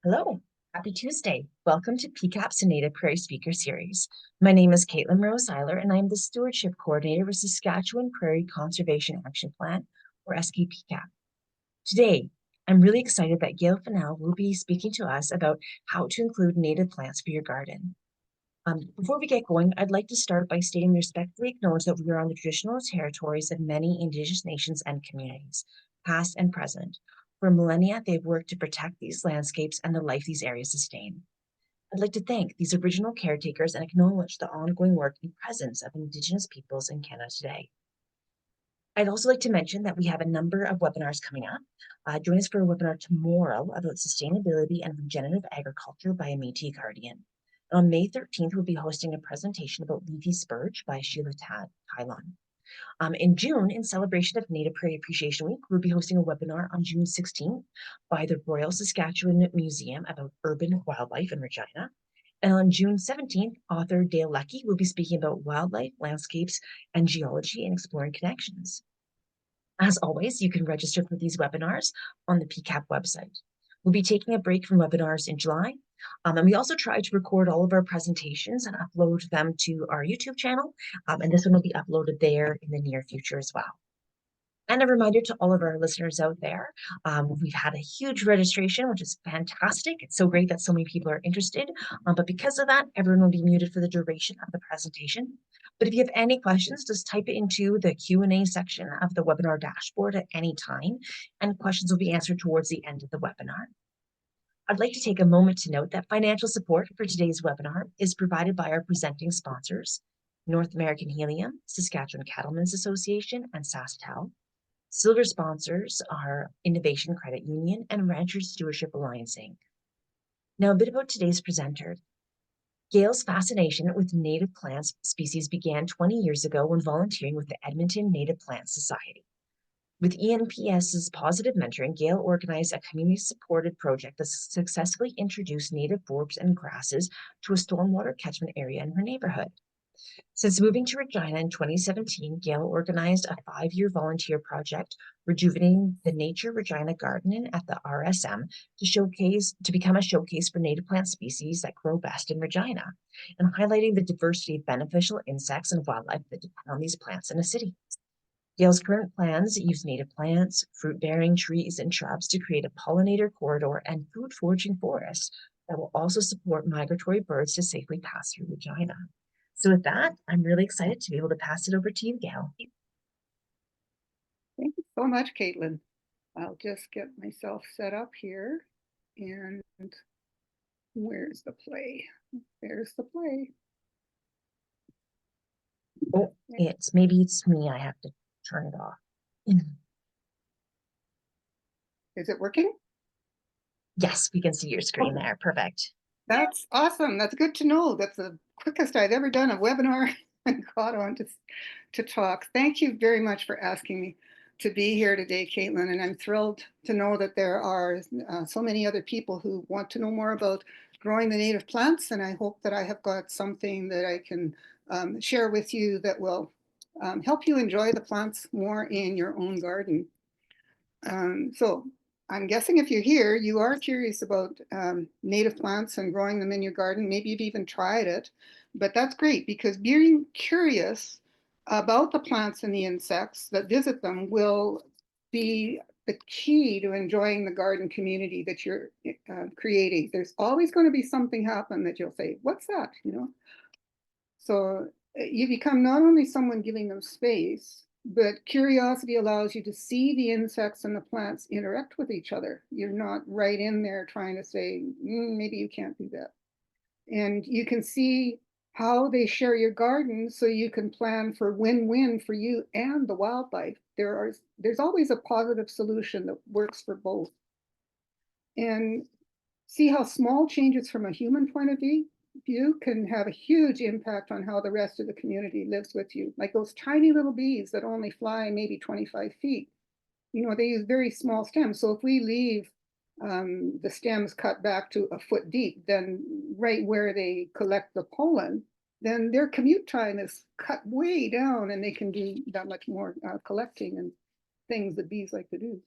Hello, happy Tuesday. Welcome to PCAP's Native Prairie Speaker Series. My name is Caitlin Rose Eiler, and I'm the Stewardship Coordinator with Saskatchewan Prairie Conservation Action Plan, or SKPCAP. Today, I'm really excited that Gail Fennell will be speaking to us about how to include native plants for your garden. Before we get going, I'd like to start by stating we respectfully acknowledge that we are on the traditional territories of many Indigenous nations and communities, past and present. For millennia, they've worked to protect these landscapes and the life these areas sustain. I'd like to thank these Aboriginal caretakers and acknowledge the ongoing work and presence of Indigenous peoples in Canada today. I'd also like to mention that we have a number of webinars coming up. Join us for a webinar tomorrow about sustainability and regenerative agriculture by a Métis Guardian. On May 13th, we'll be hosting a presentation about leafy spurge by Sheila Tylon. In June, in celebration of Native Prairie Appreciation Week, we'll be hosting a webinar on June 16th by the Royal Saskatchewan Museum about urban wildlife in Regina. And on June 17th, author Dale Leckie will be speaking about wildlife, landscapes, and geology and exploring connections. As always, you can register for these webinars on the PCAP website. We'll be taking a break from webinars in July, and we also try to record all of our presentations and upload them to our YouTube channel, and this one will be uploaded there in the near future as well. And a reminder to all of our listeners out there, we've had a huge registration, which is fantastic. It's so great that so many people are interested, but because of that, everyone will be muted for the duration of the presentation. But if you have any questions, just type it into the Q&A section of the webinar dashboard at any time, and questions will be answered towards the end of the webinar. I'd like to take a moment to note that financial support for today's webinar is provided by our presenting sponsors, North American Helium, Saskatchewan Cattlemen's Association, and SaskTel. Silver sponsors are Innovation Credit Union and Ranchers Stewardship Alliance, Inc. Now, a bit about today's presenter. Gail's fascination with native plant species began 20 years ago when volunteering with the Edmonton Native Plant Society. With ENPS's positive mentoring, Gail organized a community-supported project that successfully introduced native forbs and grasses to a stormwater catchment area in her neighborhood. Since moving to Regina in 2017, Gail organized a 5-year volunteer project, rejuvenating the Nature Regina garden at the RSM to become a showcase for native plant species that grow best in Regina, and highlighting the diversity of beneficial insects and wildlife that depend on these plants in a city. Gail's current plans use native plants, fruit-bearing trees, and shrubs to create a pollinator corridor and food foraging forest that will also support migratory birds to safely pass through Regina. So with that, I'm really excited to be able to pass it over to you, Gail. Thank you so much, Caitlin. I'll just get myself set up here. And where's the play? There's the play. Oh, maybe it's me. I have to turn it off. Is it working? Yes, we can see your screen there. Perfect. That's awesome. That's good to know. That's the quickest I've ever done a webinar and got on to talk. Thank you very much for asking me to be here today, Caitlin. And I'm thrilled to know that there are so many other people who want to know more about growing the native plants. And I hope that I have got something that I can share with you that will help you enjoy the plants more in your own garden. So I'm guessing if you're here, you are curious about native plants and growing them in your garden. Maybe you've even tried it, but that's great because being curious about the plants and the insects that visit them will be the key to enjoying the garden community that you're creating. There's always going to be something happen that you'll say, what's that? So you become not only someone giving them space, but curiosity allows you to see the insects and the plants interact with each other. You're not right in there trying to say, maybe you can't do that. And you can see how they share your garden so you can plan for win-win for you and the wildlife. There's always a positive solution that works for both. And see how small changes from a human point of view can have a huge impact on how the rest of the community lives with you. Like those tiny little bees that only fly maybe 25 feet. They use very small stems. So if we leave the stems cut back to a foot deep, then right where they collect the pollen, then their commute time is cut way down and they can do that much more collecting and things that bees like to do.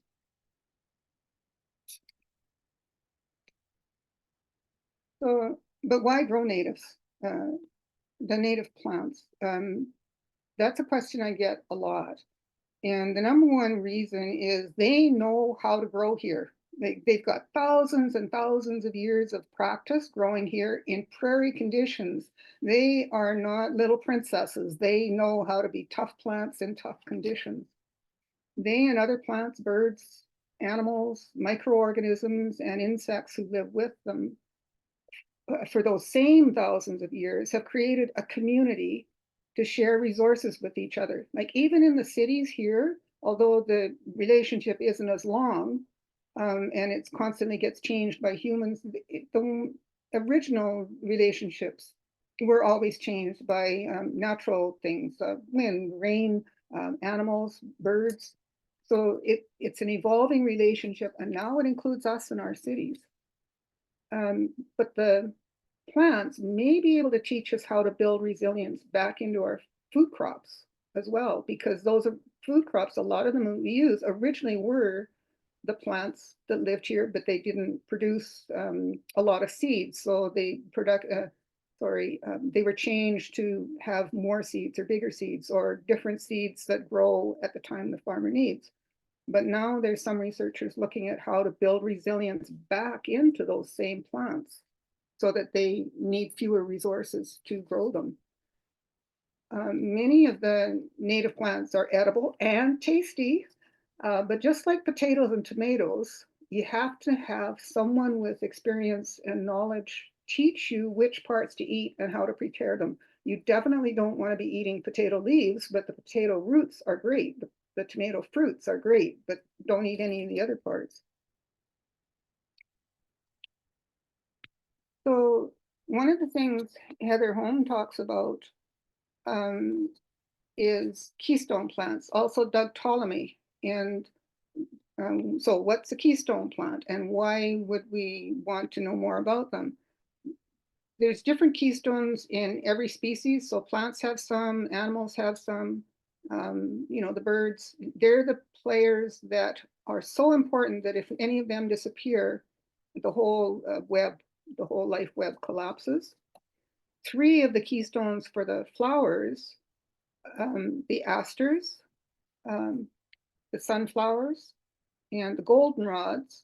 So, but why grow natives? The native plants? That's a question I get a lot. And the number one reason is they know how to grow here. They've got thousands and thousands of years of practice growing here in prairie conditions. They are not little princesses. They know how to be tough plants in tough conditions. They and other plants, birds, animals, microorganisms, and insects who live with them for those same thousands of years have created a community to share resources with each other. Like even in the cities here, although the relationship isn't as long and it constantly gets changed by humans, the original relationships were always changed by natural things, wind, rain, animals, birds. So it's an evolving relationship, and now it includes us in our cities. But the plants may be able to teach us how to build resilience back into our food crops as well, because those are food crops, a lot of them we use originally were the plants that lived here, but they didn't produce a lot of seeds. So they they were changed to have more seeds or bigger seeds or different seeds that grow at the time the farmer needs. But now there's some researchers looking at how to build resilience back into those same plants so that they need fewer resources to grow them. Many of the native plants are edible and tasty, but just like potatoes and tomatoes, you have to have someone with experience and knowledge teach you which parts to eat and how to prepare them. You definitely don't want to be eating potato leaves, but the potato roots are great. The tomato fruits are great, but don't eat any of the other parts. So one of the things Heather Holm talks about is keystone plants, also Doug Ptolemy. And so what's a keystone plant and why would we want to know more about them? There's different keystones in every species. So plants have some, animals have some, the birds, they're the players that are so important that if any of them disappear, the whole the whole life web collapses. 3 of the keystones for the flowers, the asters, the sunflowers, and the goldenrods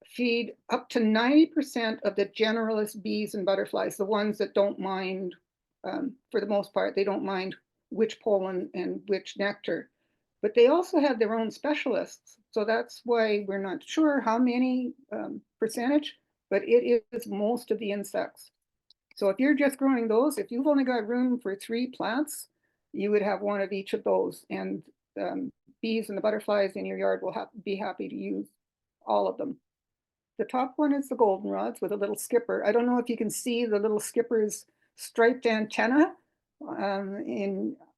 feed up to 90% of the generalist bees and butterflies, the ones that don't mind, for the most part, they don't mind which pollen and which nectar. But they also have their own specialists. So that's why we're not sure how many percentage, but it is most of the insects. So if you're just growing those, if you've only got room for 3 plants, you would have one of each of those. And bees and the butterflies in your yard will be happy to use all of them. The top one is the goldenrods with a little skipper. I don't know if you can see the little skipper's striped antenna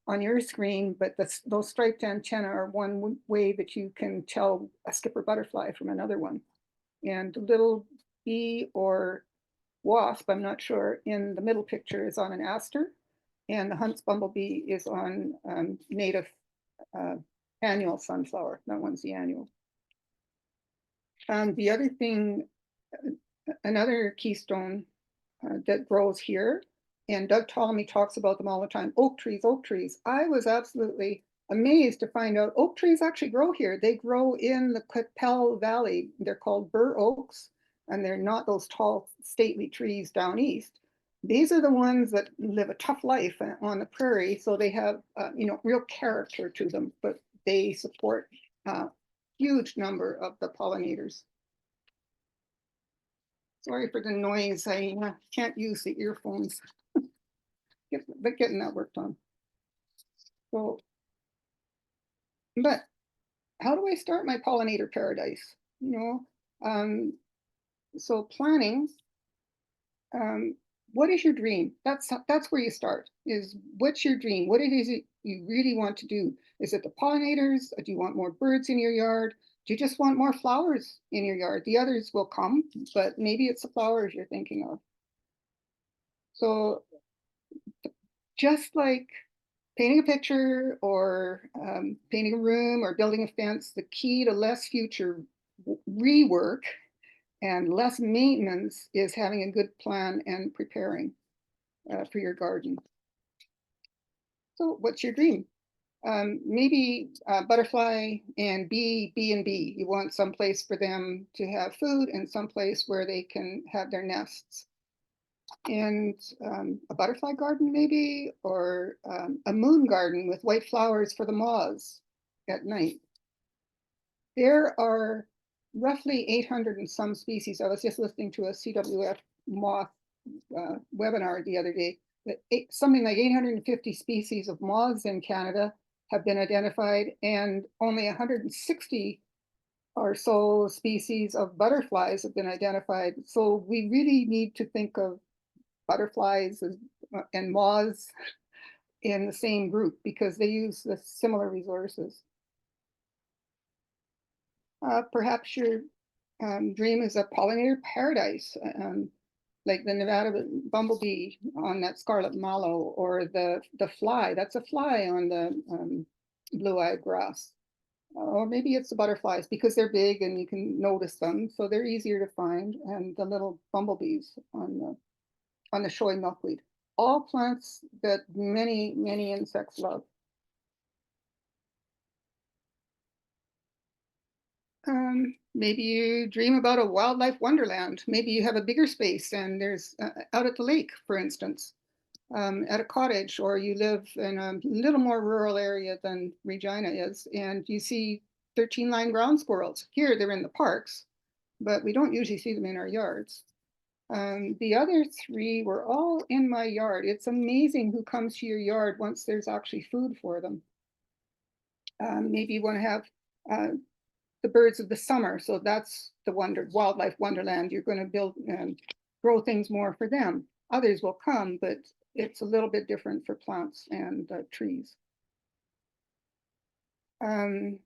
on your screen, but those striped antenna are one way that you can tell a skipper butterfly from another one. And the little bee or wasp, I'm not sure, in the middle picture is on an aster, and the Hunt's bumblebee is on native annual sunflower. That one's the annual. The other thing, another keystone that grows here, and Doug Ptolemy talks about them all the time, oak trees, oak trees. I was absolutely amazed to find out oak trees actually grow here. They grow in the Qu'Appelle Valley. They're called bur oaks, and they're not those tall, stately trees down east. These are the ones that live a tough life on the prairie, so they have real character to them, but they support a huge number of the pollinators. Sorry for the noise. I can't use the earphones, but getting that worked on. So, but how do I start my pollinator paradise? So planning. What is your dream? That's where you start. Is what's your dream? What it is you really want to do? Is it the pollinators? Do you want more birds in your yard? Do you just want more flowers in your yard? The others will come, but maybe it's the flowers you're thinking of. So just like painting a picture or painting a room or building a fence, the key to less future rework And less maintenance is having a good plan and preparing for your garden. So what's your dream? Maybe butterfly and bee, B and B. You want some place for them to have food and some place where they can have their nests. And a butterfly garden maybe, or a moon garden with white flowers for the moths at night. There are roughly 800 and some species. I was just listening to a CWF moth webinar the other day. That something like 850 species of moths in Canada have been identified, and only 160 or so species of butterflies have been identified. So we really need to think of butterflies and moths in the same group because they use the similar resources. Perhaps your dream is a pollinator paradise, like the Nevada bumblebee on that scarlet mallow, or the fly. That's a fly on the blue-eyed grass. Or maybe it's the butterflies because they're big and you can notice them, so they're easier to find. And the little bumblebees on the showy milkweed. All plants that many, many insects love. Maybe you dream about a wildlife wonderland. Maybe you have a bigger space and there's out at the lake, for instance, at a cottage, or you live in a little more rural area than Regina is, and you see 13-line ground squirrels. Here they're in the parks, but we don't usually see them in our yards. The other three were all in my yard. It's amazing who comes to your yard once there's actually food for them. Maybe you want to have the birds of the summer. So that's the wildlife wonderland. You're going to build and grow things more for them. Others will come, but it's a little bit different for plants and trees. Same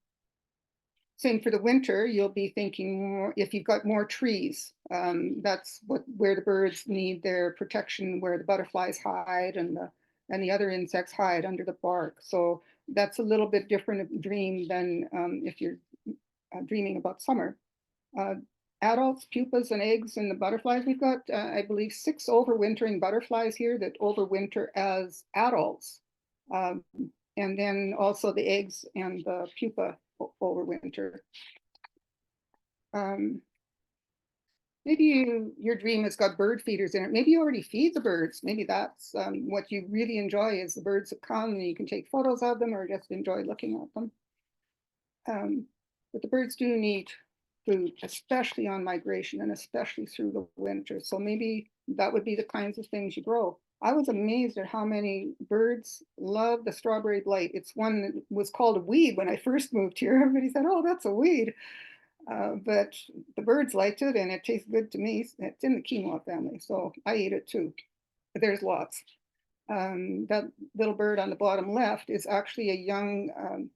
for the winter. You'll be thinking more if you've got more trees. That's where the birds need their protection, where the butterflies hide and the other insects hide under the bark. So that's a little bit different dream than if you're dreaming about summer. Adults, pupas, and eggs, and the butterflies. We've got, I believe, 6 overwintering butterflies here that overwinter as adults. And then also the eggs and the pupa overwinter. Maybe your dream has got bird feeders in it. Maybe you already feed the birds. Maybe that's what you really enjoy is the birds that come and you can take photos of them or just enjoy looking at them. But the birds do need food, especially on migration and especially through the winter. So maybe that would be the kinds of things you grow. I was amazed at how many birds love the strawberry blight. It's one that was called a weed when I first moved here. Everybody said, oh, that's a weed. But the birds liked it and it tastes good to me. It's in the quinoa family, so I eat it too. But there's lots. That little bird on the bottom left is actually a young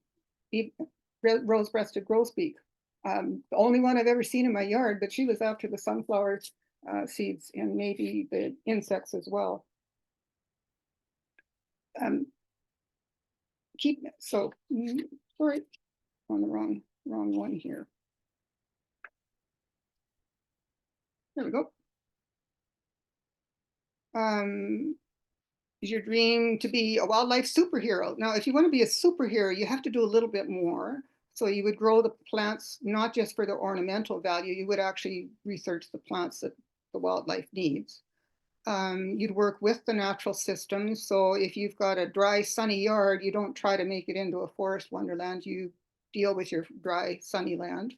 rose-breasted grosbeak. The only one I've ever seen in my yard, but she was after the sunflower seeds and maybe the insects as well. Sorry, on the wrong one here. There we go. Is your dream to be a wildlife superhero? Now, if you want to be a superhero, you have to do a little bit more. So you would grow the plants, not just for their ornamental value, you would actually research the plants that the wildlife needs. You'd work with the natural systems. So if you've got a dry, sunny yard, you don't try to make it into a forest wonderland. You deal with your dry, sunny land.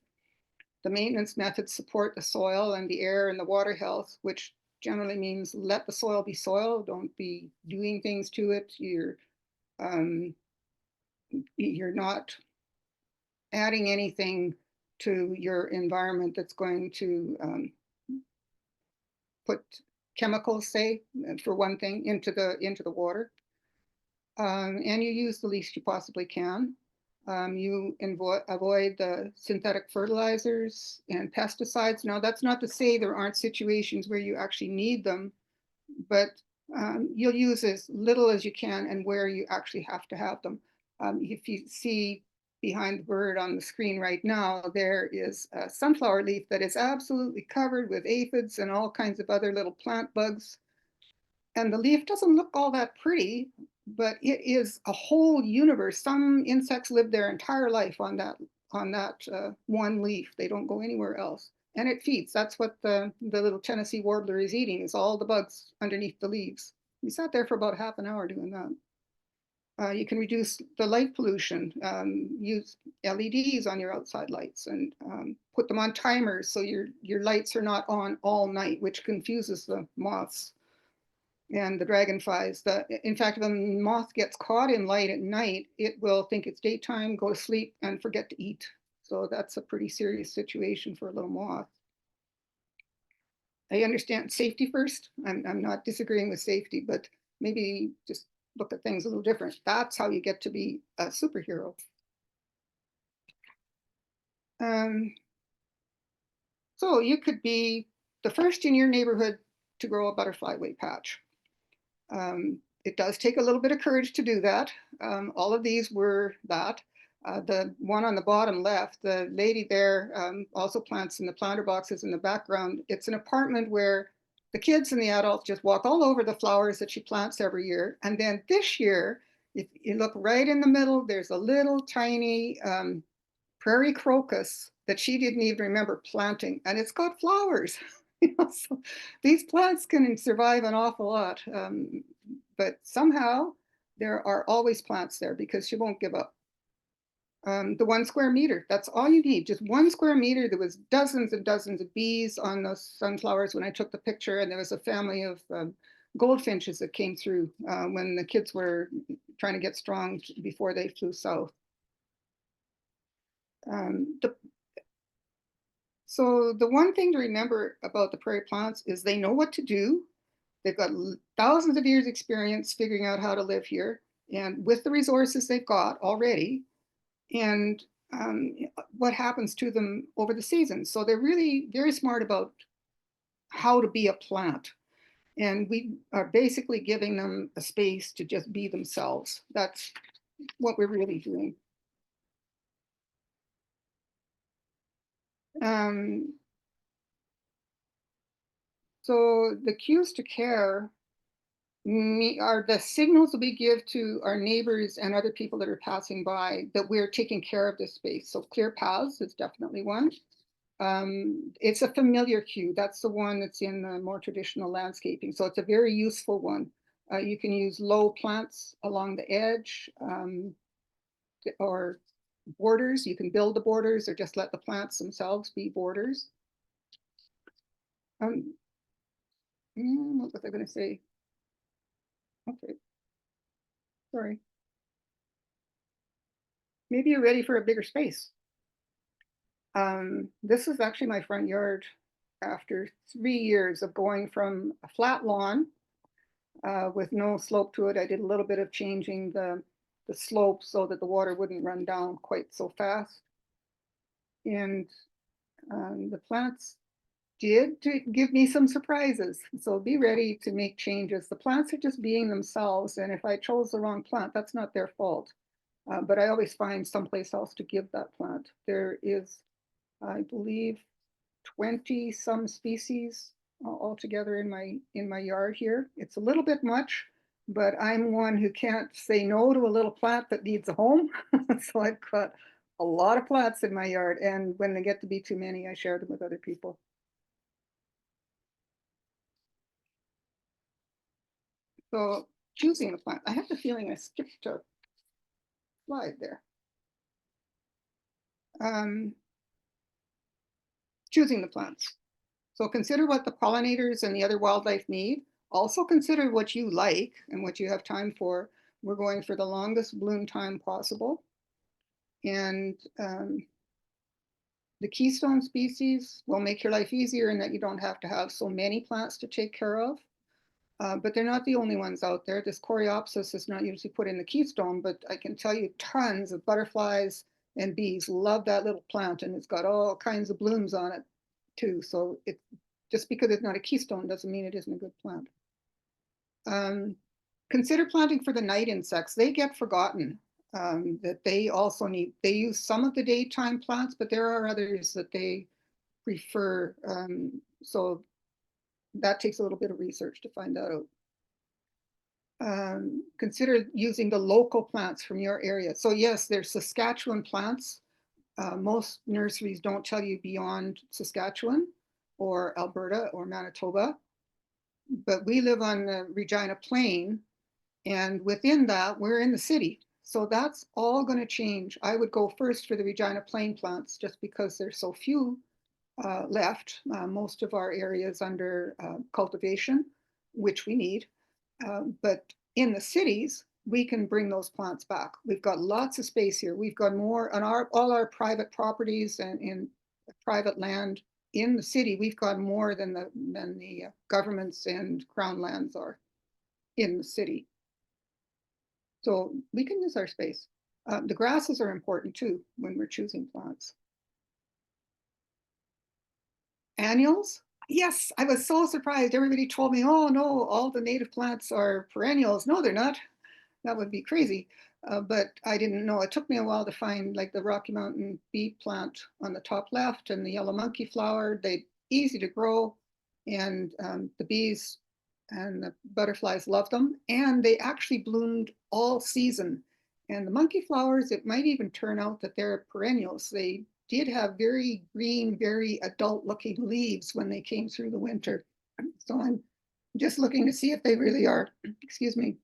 The maintenance methods support the soil and the air and the water health, which generally means let the soil be soil. Don't be doing things to it. You're not adding anything to your environment that's going to put chemicals, say, for one thing, into the water. And you use the least you possibly can. You avoid the synthetic fertilizers and pesticides. Now, that's not to say there aren't situations where you actually need them, but you'll use as little as you can and where you actually have to have them. If you see behind the bird on the screen right now, there is a sunflower leaf that is absolutely covered with aphids and all kinds of other little plant bugs. And the leaf doesn't look all that pretty, but it is a whole universe. Some insects live their entire life on that one leaf. They don't go anywhere else. And it feeds. That's what the little Tennessee warbler is eating, is all the bugs underneath the leaves. We sat there for about half an hour doing that. You can reduce the light pollution, use LEDs on your outside lights, and put them on timers so your lights are not on all night, which confuses the moths and the dragonflies. In fact, if a moth gets caught in light at night, it will think it's daytime, go to sleep, and forget to eat. So that's a pretty serious situation for a little moth. I understand safety first. I'm not disagreeing with safety, but maybe just look at things a little different. That's how you get to be a superhero. So you could be the first in your neighborhood to grow a butterfly weight patch. It does take a little bit of courage to do that. All of these were that. The one on the bottom left, the lady there also plants in the planter boxes in the background. It's an apartment where the kids and the adults just walk all over the flowers that she plants every year. And then this year, if you look right in the middle, there's a little tiny prairie crocus that she didn't even remember planting, and it's got flowers. So these plants can survive an awful lot, but somehow there are always plants there because she won't give up. The 1 square meter, that's all you need, just 1 square meter. There was dozens and dozens of bees on those sunflowers when I took the picture, and there was a family of goldfinches that came through when the kids were trying to get strong before they flew south. So the one thing to remember about the prairie plants is they know what to do. They've got thousands of years experience figuring out how to live here, and with the resources they've got already, and what happens to them over the seasons. So they're really very smart about how to be a plant. And we are basically giving them a space to just be themselves. That's what we're really doing. So the cues to care are the signals that we give to our neighbors and other people that are passing by that we're taking care of this space. So clear paths is definitely one. It's a familiar cue. That's the one that's in the more traditional landscaping. So it's a very useful one. You can use low plants along the edge or borders. You can build the borders or just let the plants themselves be borders. What was I going to say? Okay, sorry. Maybe you're ready for a bigger space. This is actually my front yard after 3 years of going from a flat lawn with no slope to it. I did a little bit of changing the slope so that the water wouldn't run down quite so fast. And the plants did give me some surprises. So be ready to make changes. The plants are just being themselves. And if I chose the wrong plant, that's not their fault. But I always find someplace else to give that plant. There is, I believe, 20 some species altogether in my yard here. It's a little bit much, but I'm one who can't say no to a little plant that needs a home. So I've got a lot of plants in my yard, and when they get to be too many, I share them with other people. So choosing a plant, I have the feeling I skipped a slide there. Choosing the plants. So consider what the pollinators and the other wildlife need. Also consider what you like and what you have time for. We're going for the longest bloom time possible. And the keystone species will make your life easier in that you don't have to have so many plants to take care of. But they're not the only ones out there. This coreopsis is not usually put in the keystone, but I can tell you tons of butterflies and bees love that little plant, and it's got all kinds of blooms on it too. So it just because it's not a keystone doesn't mean it isn't a good plant. Consider planting for the night insects. They get forgotten. that they also need. They use some of the daytime plants, but there are others that they prefer. So that takes a little bit of research to find that out. Consider using the local plants from your area. So yes, there's Saskatchewan plants. Most nurseries don't tell you beyond Saskatchewan or Alberta or Manitoba, but we live on the Regina Plain, and within that, we're in the city. So that's all going to change. I would go first for the Regina Plain plants just because there's so few left. Most of our areas under cultivation, which we need. But in the cities, we can bring those plants back. We've got lots of space here. We've got more on all our private properties and in private land in the city. We've got more than the governments and crown lands are in the city. So we can use our space. The grasses are important too when we're choosing plants. Annuals? Yes, I was so surprised. Everybody told me, oh no, all the native plants are perennials. No, they're not. That would be crazy. But I didn't know. It took me a while to find like the Rocky Mountain bee plant on the top left and the yellow monkey flower. They're easy to grow, and the bees and the butterflies love them. And they actually bloomed all season. And the monkey flowers, it might even turn out that they're perennials. They did have very green, very adult looking leaves when they came through the winter. So I'm just looking to see if they really are, excuse me,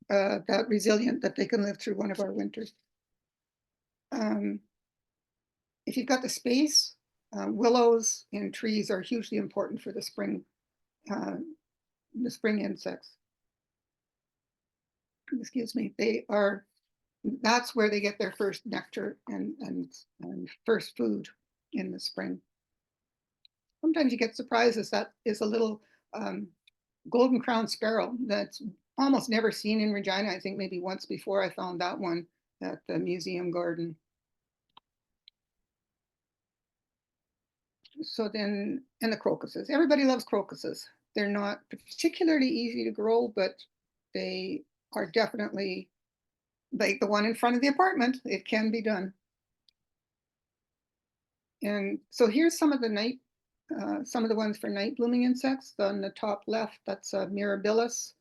that resilient that they can live through one of our winters. If you've got the space, willows and trees are hugely important for the spring insects. Excuse me, that's where they get their first nectar and first food in the spring. Sometimes you get surprises. That is a little golden crowned sparrow that's almost never seen in Regina. I think maybe once before I found that one at the museum garden. So then, and the crocuses. Everybody loves crocuses. They're not particularly easy to grow, but they are definitely like the one in front of the apartment. It can be done. And so here's some of the ones for night blooming insects. On the top left, that's Mirabilis.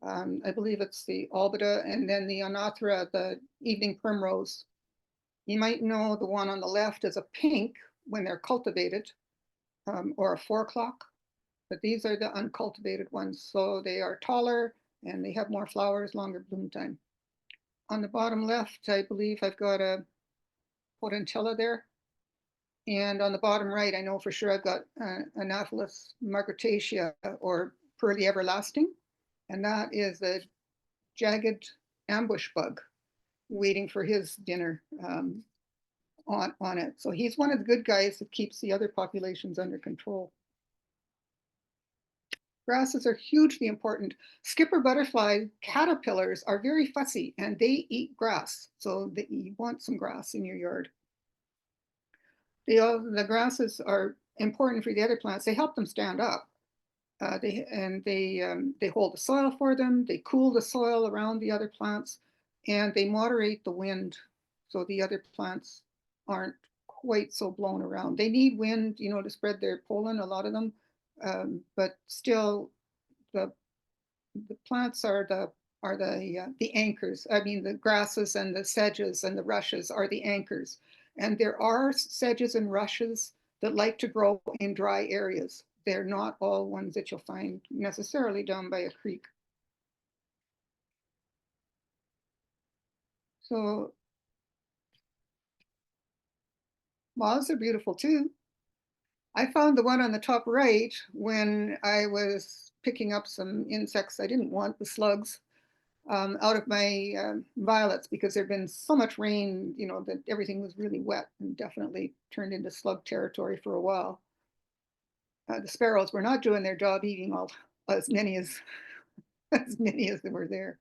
I believe it's the Albida, and then the Onothera, the evening primrose. You might know the one on the left is a pink when they're cultivated, or a 4 o'clock, but these are the uncultivated ones. So they are taller and they have more flowers, longer bloom time. On the bottom left, I believe I've got a potentilla there. And on the bottom right, I know for sure I've got Anopheles margotacea, or pearly everlasting. And that is a jagged ambush bug waiting for his dinner on it. So he's one of the good guys that keeps the other populations under control. Grasses are hugely important. Skipper butterfly caterpillars are very fussy and they eat grass. So you want some grass in your yard. The grasses are important for the other plants. They help them stand up. They hold the soil for them. They cool the soil around the other plants, and they moderate the wind, so the other plants aren't quite so blown around. They need wind, to spread their pollen. A lot of them, but still, the plants are the anchors. I mean, the grasses and the sedges and the rushes are the anchors, and there are sedges and rushes that like to grow in dry areas. They're not all ones that you'll find necessarily down by a creek. So moths are beautiful too. I found the one on the top right when I was picking up some insects I didn't want, the slugs, out of my violets, because there'd been so much rain, that everything was really wet and definitely turned into slug territory for a while. The sparrows were not doing their job eating as many as there were there.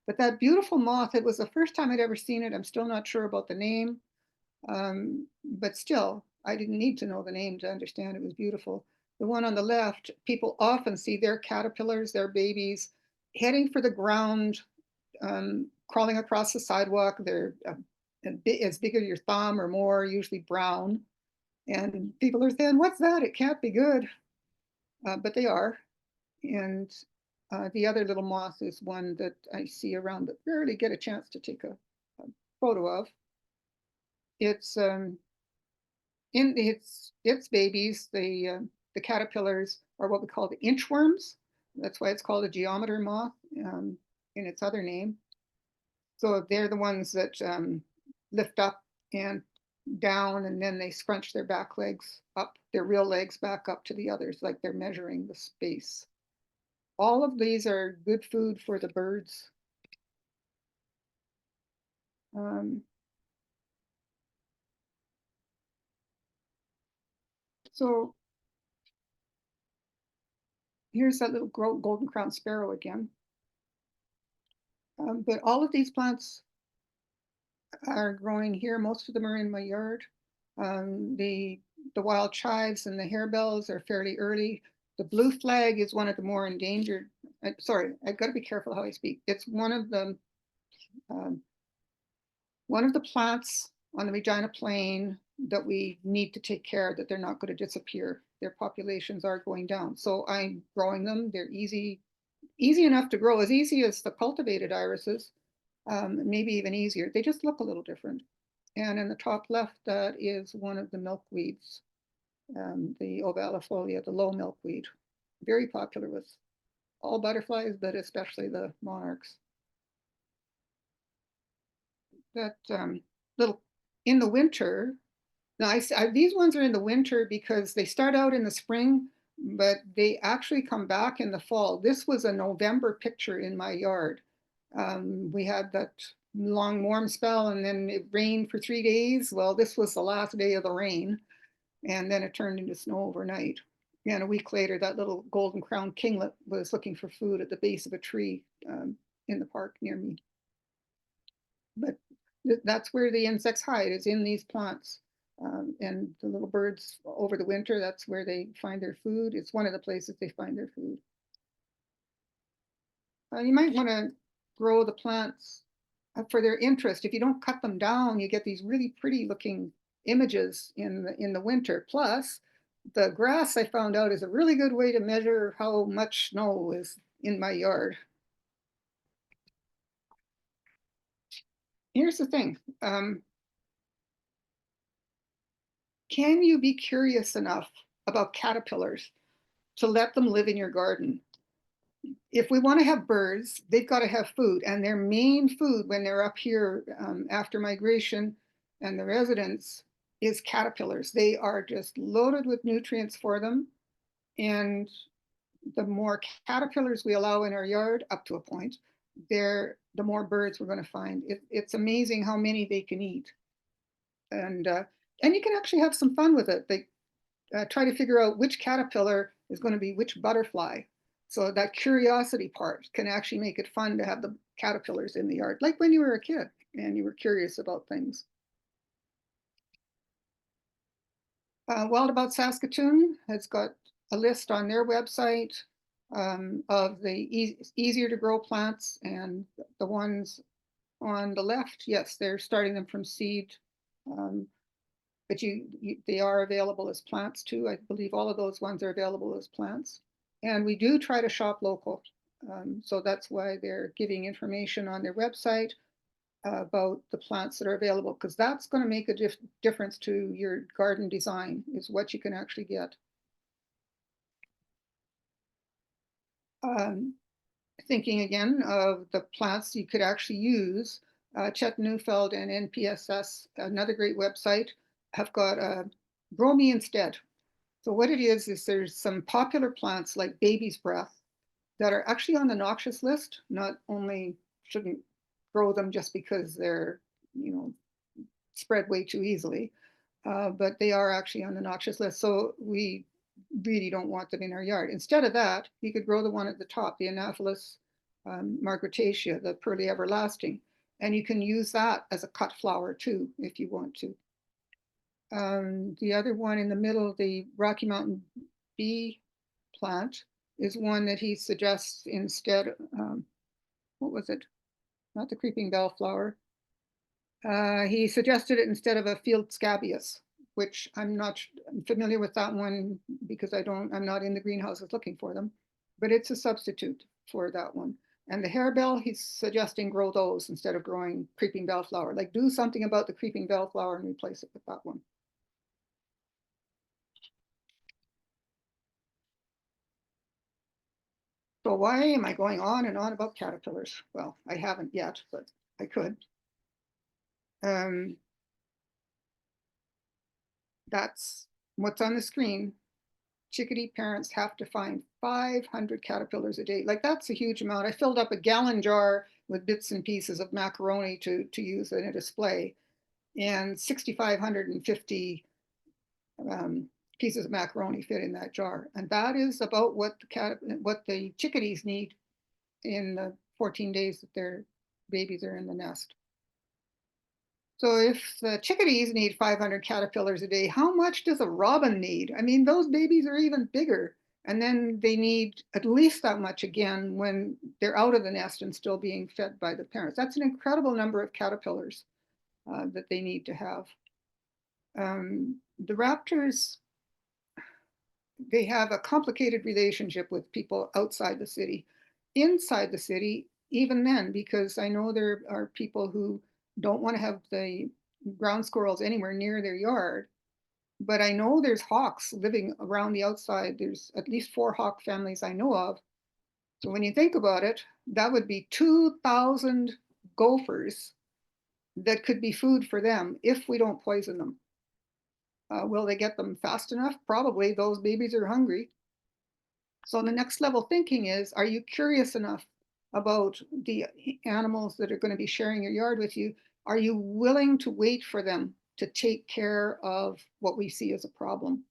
But that beautiful moth, it was the first time I'd ever seen it. I'm still not sure about the name, but still, I didn't need to know the name to understand it was beautiful. The one on the left, people often see their caterpillars, their babies, heading for the ground crawling across the sidewalk. They're as big as your thumb or more, usually brown. And people are saying, "What's that? It can't be good." But they are. And the other little moth is one that I see around that rarely get a chance to take a photo of. It's in its babies, the caterpillars are what we call the inchworms. That's why it's called a geometer moth in its other name. So they're the ones that lift up and down, and then they scrunch their back legs up, their real legs back up to the others, like they're measuring the space. All of these are good food for the birds. So here's that little golden crown sparrow again. But all of these plants are growing here. Most of them are in my yard. The wild chives and the harebells are fairly early. The blue flag is one of the more endangered. Sorry, I've got to be careful how I speak. It's one of the plants on the Regina Plain that we need to take care of, that they're not going to disappear. Their populations are going down. So I'm growing them. They're easy enough to grow, as easy as the cultivated irises, maybe even easier. They just look a little different. And in the top left, that is one of the milkweeds, the ovalifolia, the low milkweed. Very popular with all butterflies, but especially the monarchs. That little, in the winter, now these ones are in the winter because they start out in the spring, but they actually come back in the fall. This was a November picture in my yard. We had that long warm spell, and then it rained for 3 days. Well, this was the last day of the rain, and then it turned into snow overnight. And a week later, that little golden crown kinglet was looking for food at the base of a tree in the park near me. But that's where the insects hide, is in these plants. And the little birds over the winter, that's where they find their food. It's one of the places they find their food. You might want to grow the plants for their interest. If you don't cut them down, you get these really pretty looking images in the winter. Plus, the grass, I found out, is a really good way to measure how much snow is in my yard. Here's the thing. Can you be curious enough about caterpillars to let them live in your garden? If we want to have birds, they've got to have food, and their main food when they're up here after migration and the residents is caterpillars. They are just loaded with nutrients for them, and the more caterpillars we allow in our yard, up to a point, the more birds we're going to find. It's amazing how many they can eat, and you can actually have some fun with it. They try to figure out which caterpillar is going to be which butterfly. So that curiosity part can actually make it fun to have the caterpillars in the yard, like when you were a kid and you were curious about things. Wild About Saskatoon has got a list on their website of the easier to grow plants, and the ones on the left, yes, they're starting them from seed. But they are available as plants too. I believe all of those ones are available as plants. And we do try to shop local. So that's why they're giving information on their website about the plants that are available, because that's going to make a difference to your garden design, is what you can actually get. Thinking again of the plants you could actually use, Chet Neufeld and NPSS, another great website, have got Grow Me Instead. So what it is there's some popular plants like baby's breath that are actually on the noxious list. Not only shouldn't grow them just because they're, spread way too easily, but they are actually on the noxious list. So we really don't want them in our yard. Instead of that, you could grow the one at the top, the Anopheles margritacea, the pearly everlasting, and you can use that as a cut flower too, if you want to. The other one in the middle, the Rocky Mountain bee plant, is one that he suggests instead. What was it? not the creeping bellflower. He suggested it instead of a field scabious, which I'm not familiar with that one because I'm not in the greenhouses looking for them, but it's a substitute for that one. And the harebell, he's suggesting grow those instead of growing creeping bellflower. Like do something about the creeping bellflower and replace it with that one. So why am I going on and on about caterpillars? Well, I haven't yet, but I could. That's what's on the screen. Chickadee parents have to find 500 caterpillars a day. Like that's a huge amount. I filled up a gallon jar with bits and pieces of macaroni to use in a display, and 6,550 pieces of macaroni fit in that jar. And that is about what the chickadees need in the 14 days that their babies are in the nest. So if the chickadees need 500 caterpillars a day, how much does a robin need? I mean, those babies are even bigger. And then they need at least that much again when they're out of the nest and still being fed by the parents. That's an incredible number of caterpillars that they need to have. The raptors, they have a complicated relationship with people outside the city. Inside the city, even then, because I know there are people who don't want to have the ground squirrels anywhere near their yard. But I know there's hawks living around the outside. There's at least 4 hawk families I know of. So when you think about it, that would be 2,000 gophers that could be food for them if we don't poison them. Will they get them fast enough? Probably. Those babies are hungry. So the next level thinking is, are you curious enough about the animals that are going to be sharing your yard with you? Are you willing to wait for them to take care of what we see as a problem?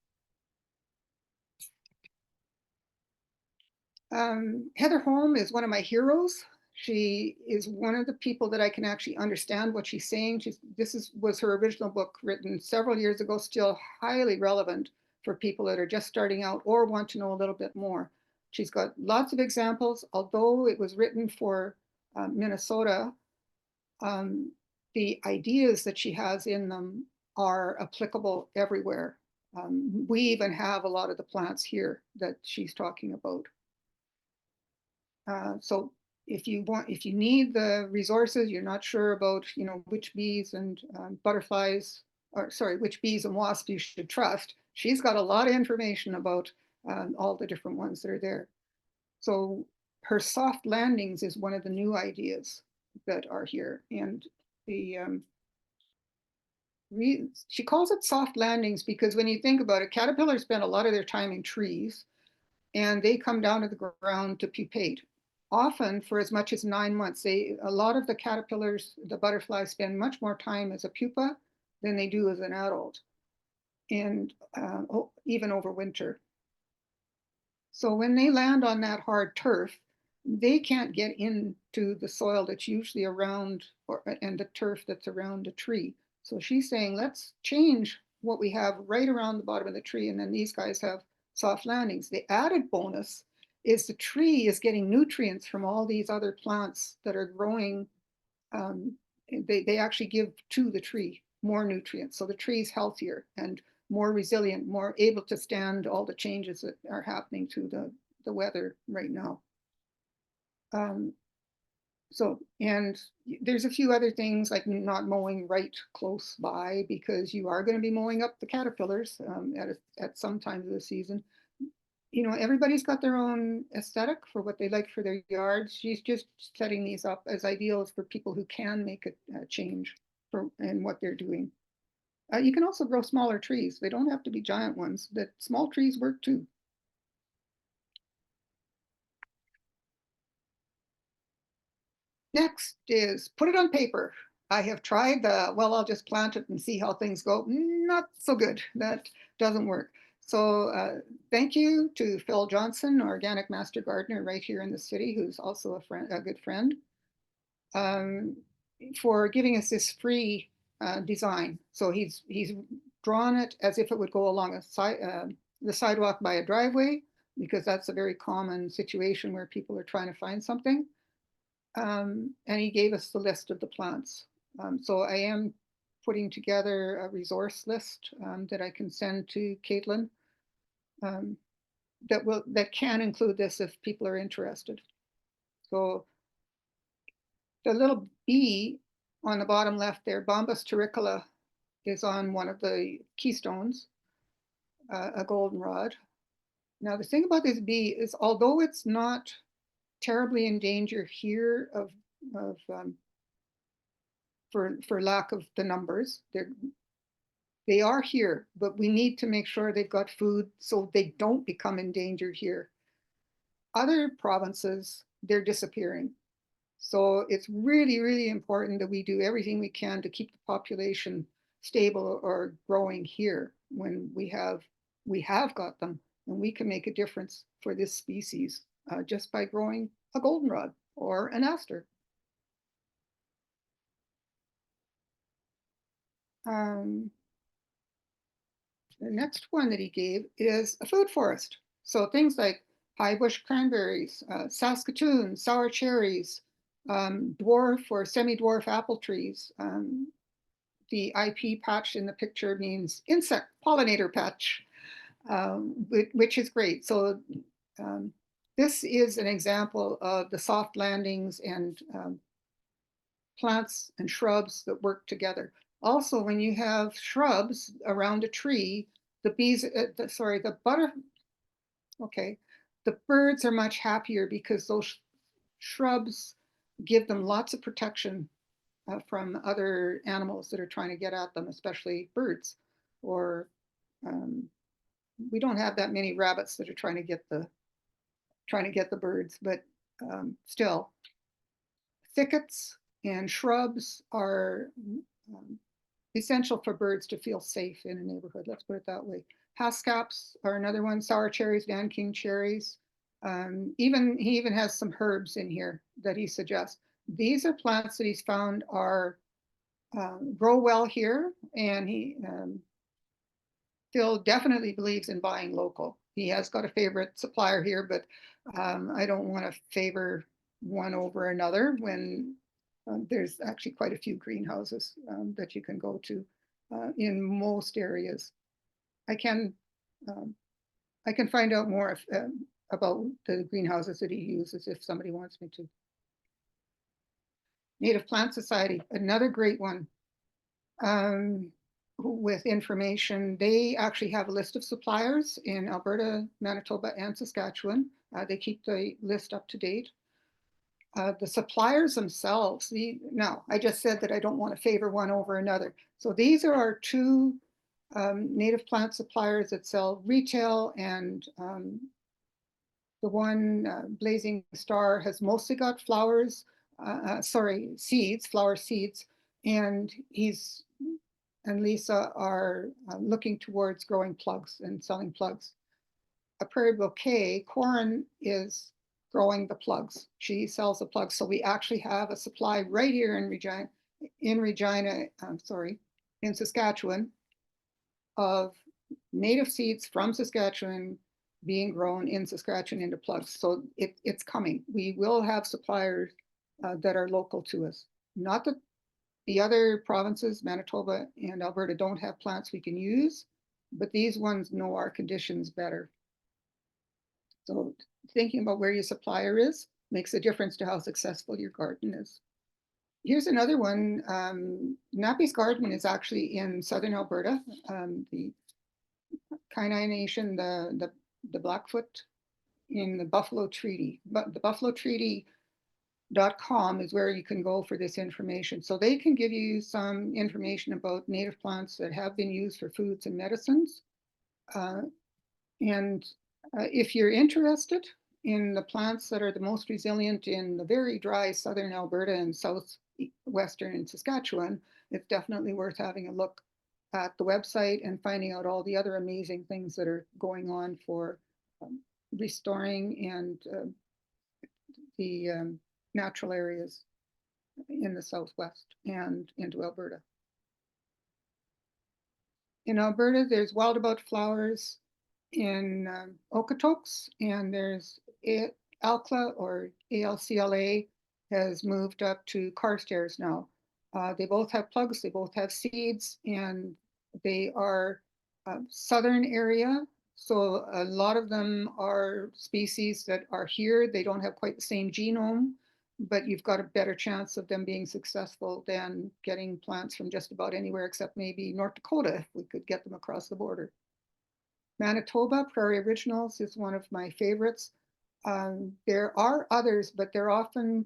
Heather Holm is one of my heroes. She is one of the people that I can actually understand what she's saying. Was her original book written several years ago, still highly relevant for people that are just starting out or want to know a little bit more. She's got lots of examples, although it was written for Minnesota. The ideas that she has in them are applicable everywhere. We even have a lot of the plants here that she's talking about. So if you need the resources, you're not sure about, which bees and butterflies, or sorry, which bees and wasps you should trust, she's got a lot of information about all the different ones that are there. So her soft landings is one of the new ideas that are here. And she calls it soft landings because when you think about it, caterpillars spend a lot of their time in trees and they come down to the ground to pupate. Often for as much as 9 months. A lot of the caterpillars, the butterflies, spend much more time as a pupa than they do as an adult, and even over winter. So when they land on that hard turf, they can't get into the soil that's usually around, and the turf that's around a tree. So she's saying, let's change what we have right around the bottom of the tree, and then these guys have soft landings. The added bonus is the tree is getting nutrients from all these other plants that are growing. They actually give to the tree more nutrients. So the tree is healthier and more resilient, more able to stand all the changes that are happening to the weather right now. And there's a few other things like not mowing right close by because you are going to be mowing up the caterpillars at some times of the season. Everybody's got their own aesthetic for what they like for their yards. She's just setting these up as ideals for people who can make a change in what they're doing. You can also grow smaller trees. They don't have to be giant ones. That small trees work too. Next is put it on paper. I have tried I'll just plant it and see how things go. Not so good. That doesn't work. So thank you to Phil Johnson, Organic Master Gardener right here in the city, who's also a good friend, for giving us this free design. So he's drawn it as if it would go along the sidewalk by a driveway, because that's a very common situation where people are trying to find something. and he gave us the list of the plants. So I am putting together a resource list that I can send to Caitlin um, that can include this if people are interested. So the little bee on the bottom left there, Bombus terricola, is on one of the keystones, a goldenrod. Now the thing about this bee is, although it's not terribly in danger here for lack of the numbers, they are here, but we need to make sure they've got food so they don't become endangered here. Other provinces, they're disappearing. So it's really, really important that we do everything we can to keep the population stable or growing here when we have got them, and we can make a difference for this species just by growing a goldenrod or an aster. The next one that he gave is a food forest. So things like high bush cranberries, Saskatoon, sour cherries, dwarf or semi-dwarf apple trees. The IP patch in the picture means insect pollinator patch, which is great. So this is an example of the soft landings and plants and shrubs that work together. Also, when you have shrubs around a tree, the bees, the birds are much happier because those shrubs give them lots of protection from other animals that are trying to get at them, especially birds. Or we don't have that many rabbits that are trying to get the birds, but still, thickets and shrubs are essential for birds to feel safe in a neighborhood. Let's put it that way. Haskaps are another one. Sour cherries, Van King cherries. He even has some herbs in here that he suggests. These are plants that he's found are grow well here, and Phil definitely believes in buying local. He has got a favorite supplier here, but I don't want to favor one over another when there's actually quite a few greenhouses that you can go to in most areas. I can find out more about the greenhouses that he uses if somebody wants me to. Native Plant Society, another great one. With information, they actually have a list of suppliers in Alberta, Manitoba, and Saskatchewan. They keep the list up to date. The suppliers themselves, now I just said that I don't want to favor one over another. So these are our two native plant suppliers that sell retail, and the one, Blazing Star, has mostly got flowers, seeds, flower seeds, and he's and Lisa are looking towards growing plugs and selling plugs. A Prairie Bouquet, Corin is growing the plugs. She sells the plugs. So we actually have a supply right here in Saskatchewan, of native seeds from Saskatchewan being grown in Saskatchewan into plugs. So it's coming. We will have suppliers that are local to us. Not that the other provinces, Manitoba and Alberta, don't have plants we can use, but these ones know our conditions better. So thinking about where your supplier is makes a difference to how successful your garden is. Here's another one. Nappy's Garden is actually in Southern Alberta. The Kainai Nation, the Blackfoot, in the Buffalo Treaty. But the Buffalo Treaty.com is where you can go for this information. So they can give you some information about native plants that have been used for foods and medicines. If you're interested in the plants that are the most resilient in the very dry southern Alberta and southwestern Saskatchewan, it's definitely worth having a look at the website and finding out all the other amazing things that are going on for restoring and the natural areas in the southwest and into Alberta. In Alberta, there's Wildabout flowers in Okotoks, and there's ALCLA or ALCLA has moved up to Carstairs now. They both have plugs, they both have seeds, and they are southern area. So a lot of them are species that are here. They don't have quite the same genome, but you've got a better chance of them being successful than getting plants from just about anywhere except maybe North Dakota, if we could get them across the border. Manitoba, Prairie Originals is one of my favorites. There are others, but they're often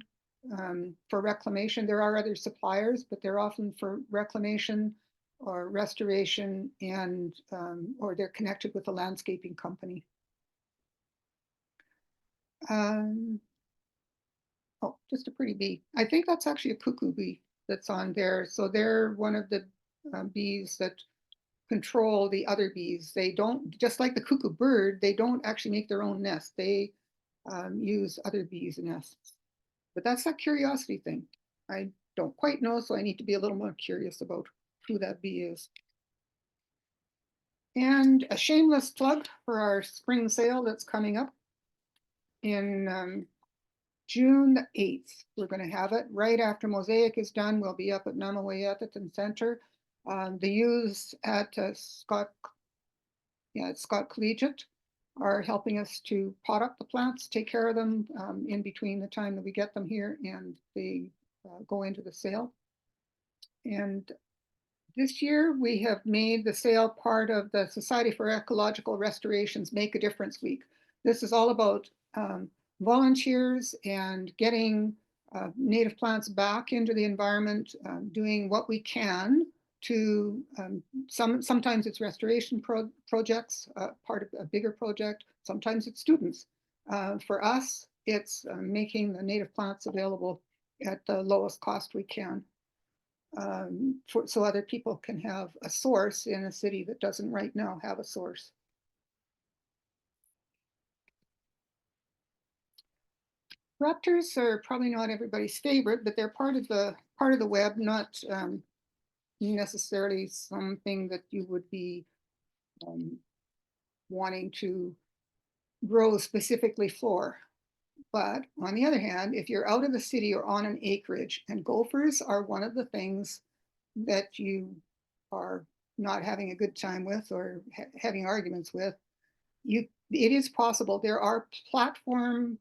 for reclamation. There are other suppliers, but they're often for reclamation or restoration, and or they're connected with a landscaping company. Oh, just a pretty bee. I think that's actually a cuckoo bee that's on there. So they're one of the bees that control the other bees. They don't, just like the cuckoo bird, they don't actually make their own nest. They use other bees' nests. But that's that curiosity thing. I don't quite know, so I need to be a little more curious about who that bee is. And a shameless plug for our spring sale that's coming up in June the 8th. We're going to have it right after Mosaic is done. We'll be up at Namawayathaton Center. The youths at Scott Collegiate are helping us to pot up the plants, take care of them in between the time that we get them here and they go into the sale. And this year we have made the sale part of the Society for Ecological Restoration's Make a Difference Week. This is all about volunteers and getting native plants back into the environment, doing what we can to, sometimes it's restoration projects, part of a bigger project, sometimes it's students. For us, it's making the native plants available at the lowest cost we can. So other people can have a source in a city that doesn't right now have a source. Raptors are probably not everybody's favorite, but they're part of the web, not necessarily something that you would be wanting to grow specifically for. But on the other hand, if you're out of the city or on an acreage, and gophers are one of the things that you are not having a good time with or having arguments with, it is possible. There are platform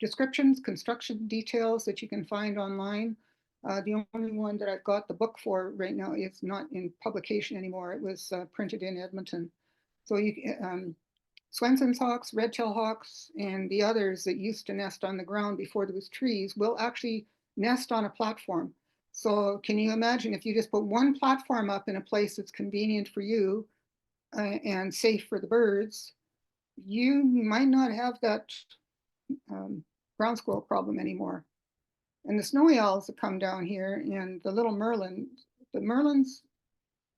descriptions, construction details that you can find online. The only one that I've got the book for right now is not in publication anymore. It was printed in Edmonton. So you Swenson's hawks, red-tailed hawks, and the others that used to nest on the ground before there was trees will actually nest on a platform. So can you imagine if you just put one platform up in a place that's convenient for you and safe for the birds, you might not have that ground squirrel problem anymore. And the snowy owls that come down here and the little merlin, the merlins,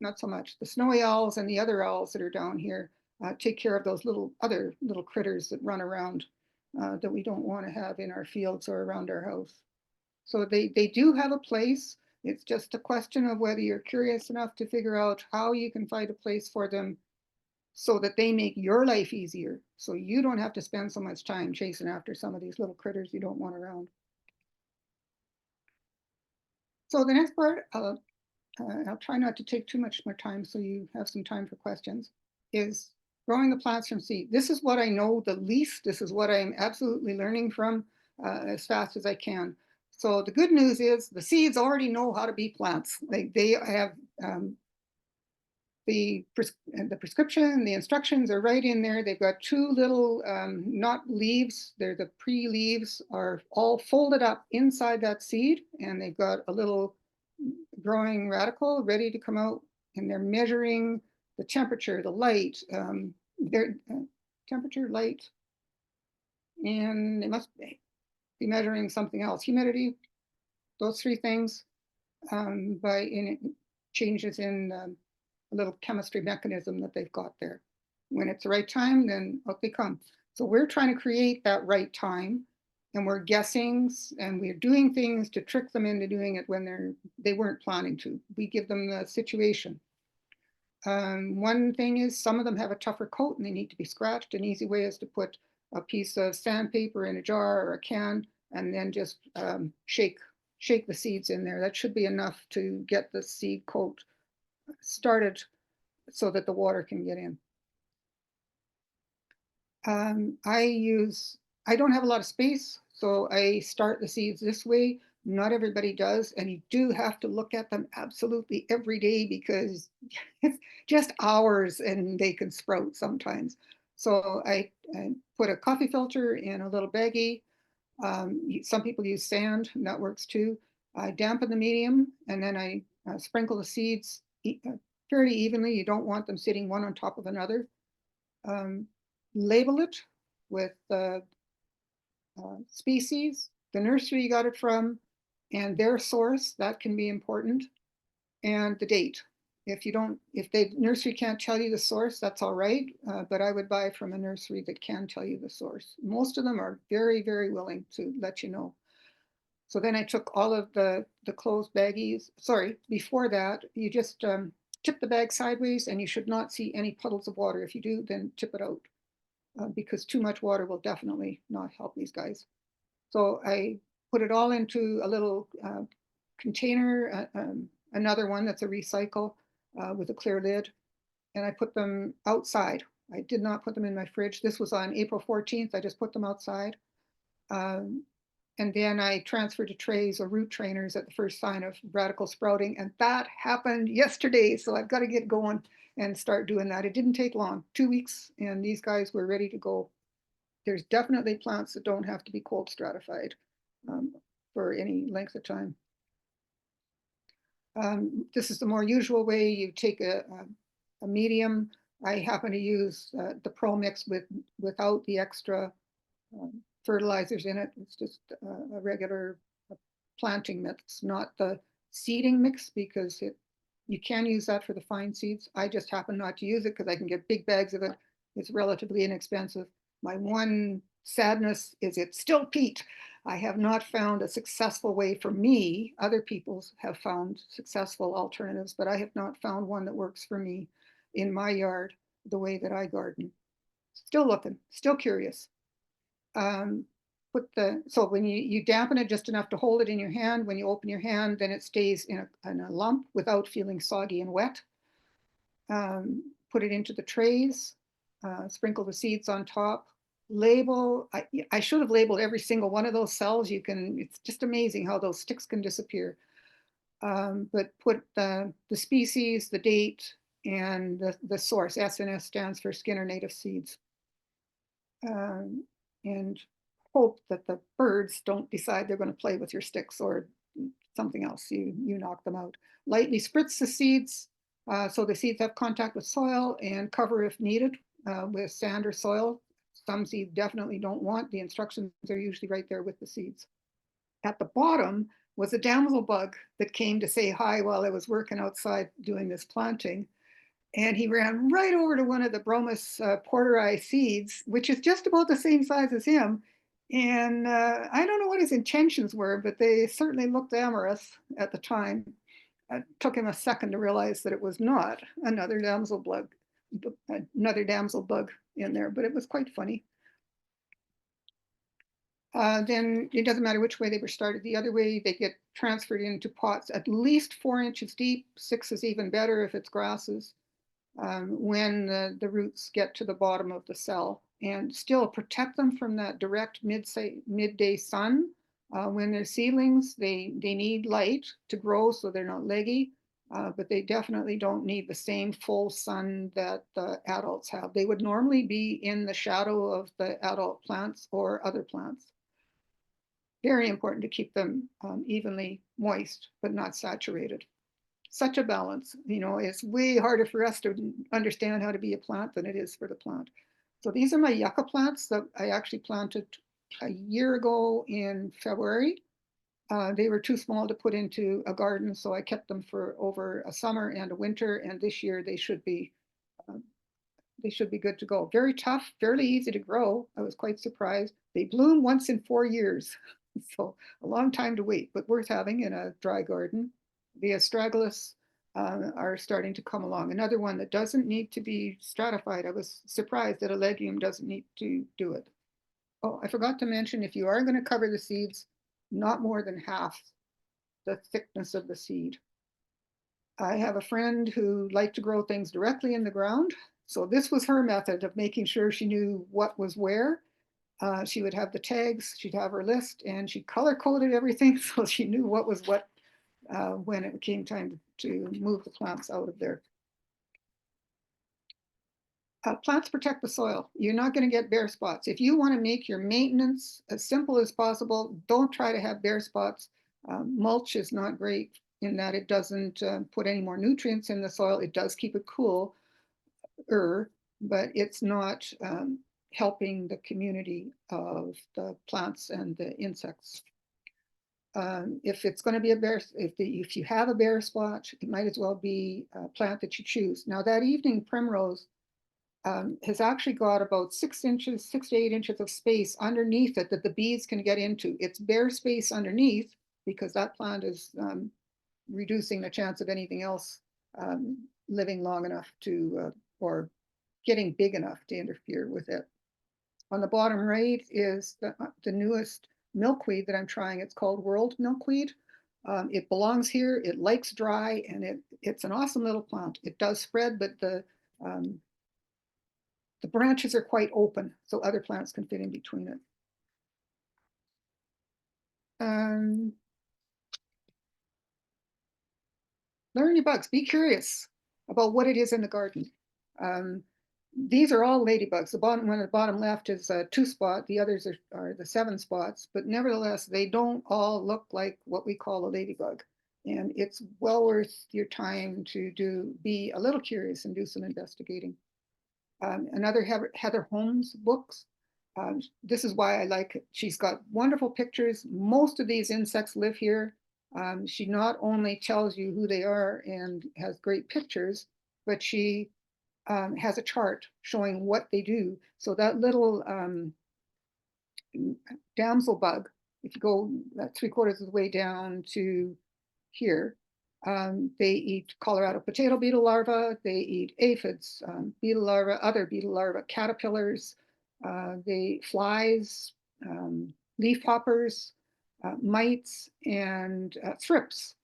not so much. The snowy owls and the other owls that are down here take care of those other little critters that run around that we don't want to have in our fields or around our house. So they do have a place. It's just a question of whether you're curious enough to figure out how you can find a place for them so that they make your life easier. So you don't have to spend so much time chasing after some of these little critters you don't want around. So the next part, I'll try not to take too much more time so you have some time for questions, is growing the plants from seed. This is what I know the least. This is what I'm absolutely learning from as fast as I can. So the good news is the seeds already know how to be plants. They have the prescription, the instructions are right in there. They've got two little, not leaves, they're the pre-leaves are all folded up inside that seed, and they've got a little growing radical ready to come out, and they're measuring the temperature, the light, their temperature, light, and they must be measuring something else, humidity, those three things by changes in a little chemistry mechanism that they've got there. When it's the right time, then out they come. So we're trying to create that right time, and we're guessing and we're doing things to trick them into doing it when they weren't planning to. We give them the situation. One thing is some of them have a tougher coat and they need to be scratched. An easy way is to put a piece of sandpaper in a jar or a can and then just shake the seeds in there. That should be enough to get the seed coat started so that the water can get in. I don't have a lot of space, so I start the seeds this way. Not everybody does, and you do have to look at them absolutely every day because it's just hours and they can sprout sometimes. So I put a coffee filter in a little baggie. Some people use sand, and that works too. I dampen the medium, and then I sprinkle the seeds fairly evenly. You don't want them sitting one on top of another. Label it with the species, the nursery you got it from, and their source. That can be important, and the date. If the nursery can't tell you the source, that's all right, but I would buy from a nursery that can tell you the source. Most of them are very, very willing to let you know. So then I took all of the closed baggies. Sorry, before that, you just tip the bag sideways, and you should not see any puddles of water. If you do, then tip it out, because too much water will definitely not help these guys. So I put it all into a little container, another one that's a recycle with a clear lid, and I put them outside. I did not put them in my fridge. This was on April 14th. I just put them outside. And then I transferred to trays or root trainers at the first sign of radical sprouting. And that happened yesterday. So I've got to get going and start doing that. It didn't take long, 2 weeks, and these guys were ready to go. There's definitely plants that don't have to be cold stratified for any length of time. This is the more usual way. You take a medium. I happen to use the Pro Mix without the extra fertilizers in it. It's just a regular planting mix, not the seeding mix, because you can use that for the fine seeds. I just happen not to use it because I can get big bags of it. It's relatively inexpensive. My one sadness is it's still peat. I have not found a successful way for me. Other people have found successful alternatives, but I have not found one that works for me in my yard the way that I garden. Still looking, still curious. So when you dampen it just enough to hold it in your hand, when you open your hand, then it stays in a lump without feeling soggy and wet. Put it into the trays, sprinkle the seeds on top, label. I should have labeled every single one of those cells. It's just amazing how those sticks can disappear. But put the species, the date, and the source. SNS stands for Skinner Native Seeds. And hope that the birds don't decide they're going to play with your sticks or something else. You knock them out. Lightly spritz the seeds so the seeds have contact with soil, and cover if needed with sand or soil. Some seeds definitely don't want. The instructions are usually right there with the seeds. At the bottom was a damsel bug that came to say hi while I was working outside doing this planting. And he ran right over to one of the Bromus porteri seeds, which is just about the same size as him. And I don't know what his intentions were, but they certainly looked amorous at the time. It took him a second to realize that it was not another damsel bug in there, but it was quite funny. Then it doesn't matter which way they were started. The other way, they get transferred into pots at least 4 inches deep. 6 is even better if it's grasses. When the roots get to the bottom of the cell, and still protect them from that direct midday sun. When they're seedlings, they need light to grow, so they're not leggy, but they definitely don't need the same full sun that the adults have. They would normally be in the shadow of the adult plants or other plants. Very important to keep them evenly moist, but not saturated. Such a balance. It's way harder for us to understand how to be a plant than it is for the plant. So these are my yucca plants that I actually planted a year ago in February. They were too small to put into a garden, so I kept them for over a summer and a winter, and this year they should be good to go. Very tough, fairly easy to grow. I was quite surprised. They bloom once in 4 years, so a long time to wait, but worth having in a dry garden. The astragalus are starting to come along. Another one that doesn't need to be stratified. I was surprised that a legume doesn't need to do it. Oh, I forgot to mention, if you are going to cover the seeds, not more than half the thickness of the seed. I have a friend who liked to grow things directly in the ground. So this was her method of making sure she knew what was where. She would have the tags, she'd have her list, and she color coded everything so she knew what was what when it came time to move the plants out of there. Plants protect the soil. You're not going to get bare spots. If you want to make your maintenance as simple as possible, don't try to have bare spots. Mulch is not great in that it doesn't put any more nutrients in the soil. It does keep it cool, but it's not helping the community of the plants and the insects. If it's going to be a bare, if you have a bare spot, it might as well be a plant that you choose. Now that evening primrose has actually got about 6 inches, 6 to 8 inches of space underneath it that the bees can get into. It's bare space underneath because that plant is reducing the chance of anything else living long enough to, or getting big enough to interfere with it. On the bottom right is the newest milkweed that I'm trying. It's called world milkweed. It belongs here. It likes dry, and it's an awesome little plant. It does spread, but the branches are quite open, so other plants can fit in between it. Learn your bugs. Be curious about what it is in the garden. These are all ladybugs. The bottom one at the bottom left is a 2-spot. The others are the 7 spots, but nevertheless, they don't all look like what we call a ladybug. And it's well worth your time to be a little curious and do some investigating. Another Heather Holmes books. This is why I like it. She's got wonderful pictures. Most of these insects live here. She not only tells you who they are and has great pictures, but she has a chart showing what they do. So that little damsel bug, if you go 3/4 of the way down to here, they eat Colorado potato beetle larvae, they eat aphids, beetle larvae, other beetle larvae, caterpillars, they flies, leaf hoppers, mites, and thrips.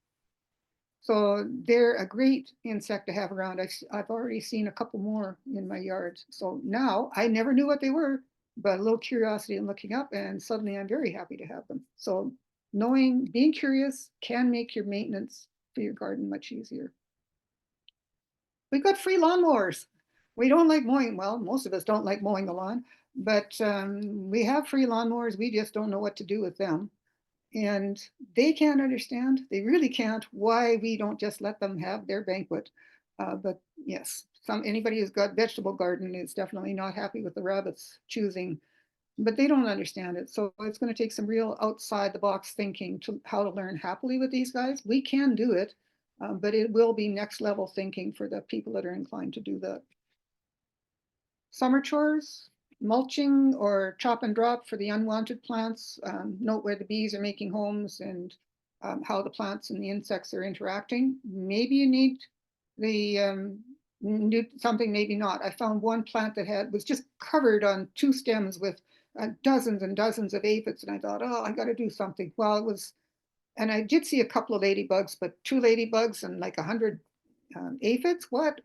So they're a great insect to have around. I've already seen a couple more in my yard. So now I never knew what they were, but a little curiosity and looking up, and suddenly I'm very happy to have them. So being curious can make your maintenance for your garden much easier. We've got free lawnmowers. We don't like mowing. Well, most of us don't like mowing the lawn, but we have free lawnmowers. We just don't know what to do with them. And they can't understand, they really can't, why we don't just let them have their banquet. But yes, anybody who's got vegetable garden is definitely not happy with the rabbits choosing, but they don't understand it. So it's going to take some real outside the box thinking to how to learn happily with these guys. We can do it, but it will be next level thinking for the people that are inclined to do that. Summer chores, mulching or chop and drop for the unwanted plants. Note where the bees are making homes and how the plants and the insects are interacting. Maybe you need something, maybe not. I found one plant that was just covered on 2 stems with dozens and dozens of aphids, and I thought, oh, I got to do something. Well, it was, and I did see a couple of ladybugs, but 2 ladybugs and like 100 aphids. What?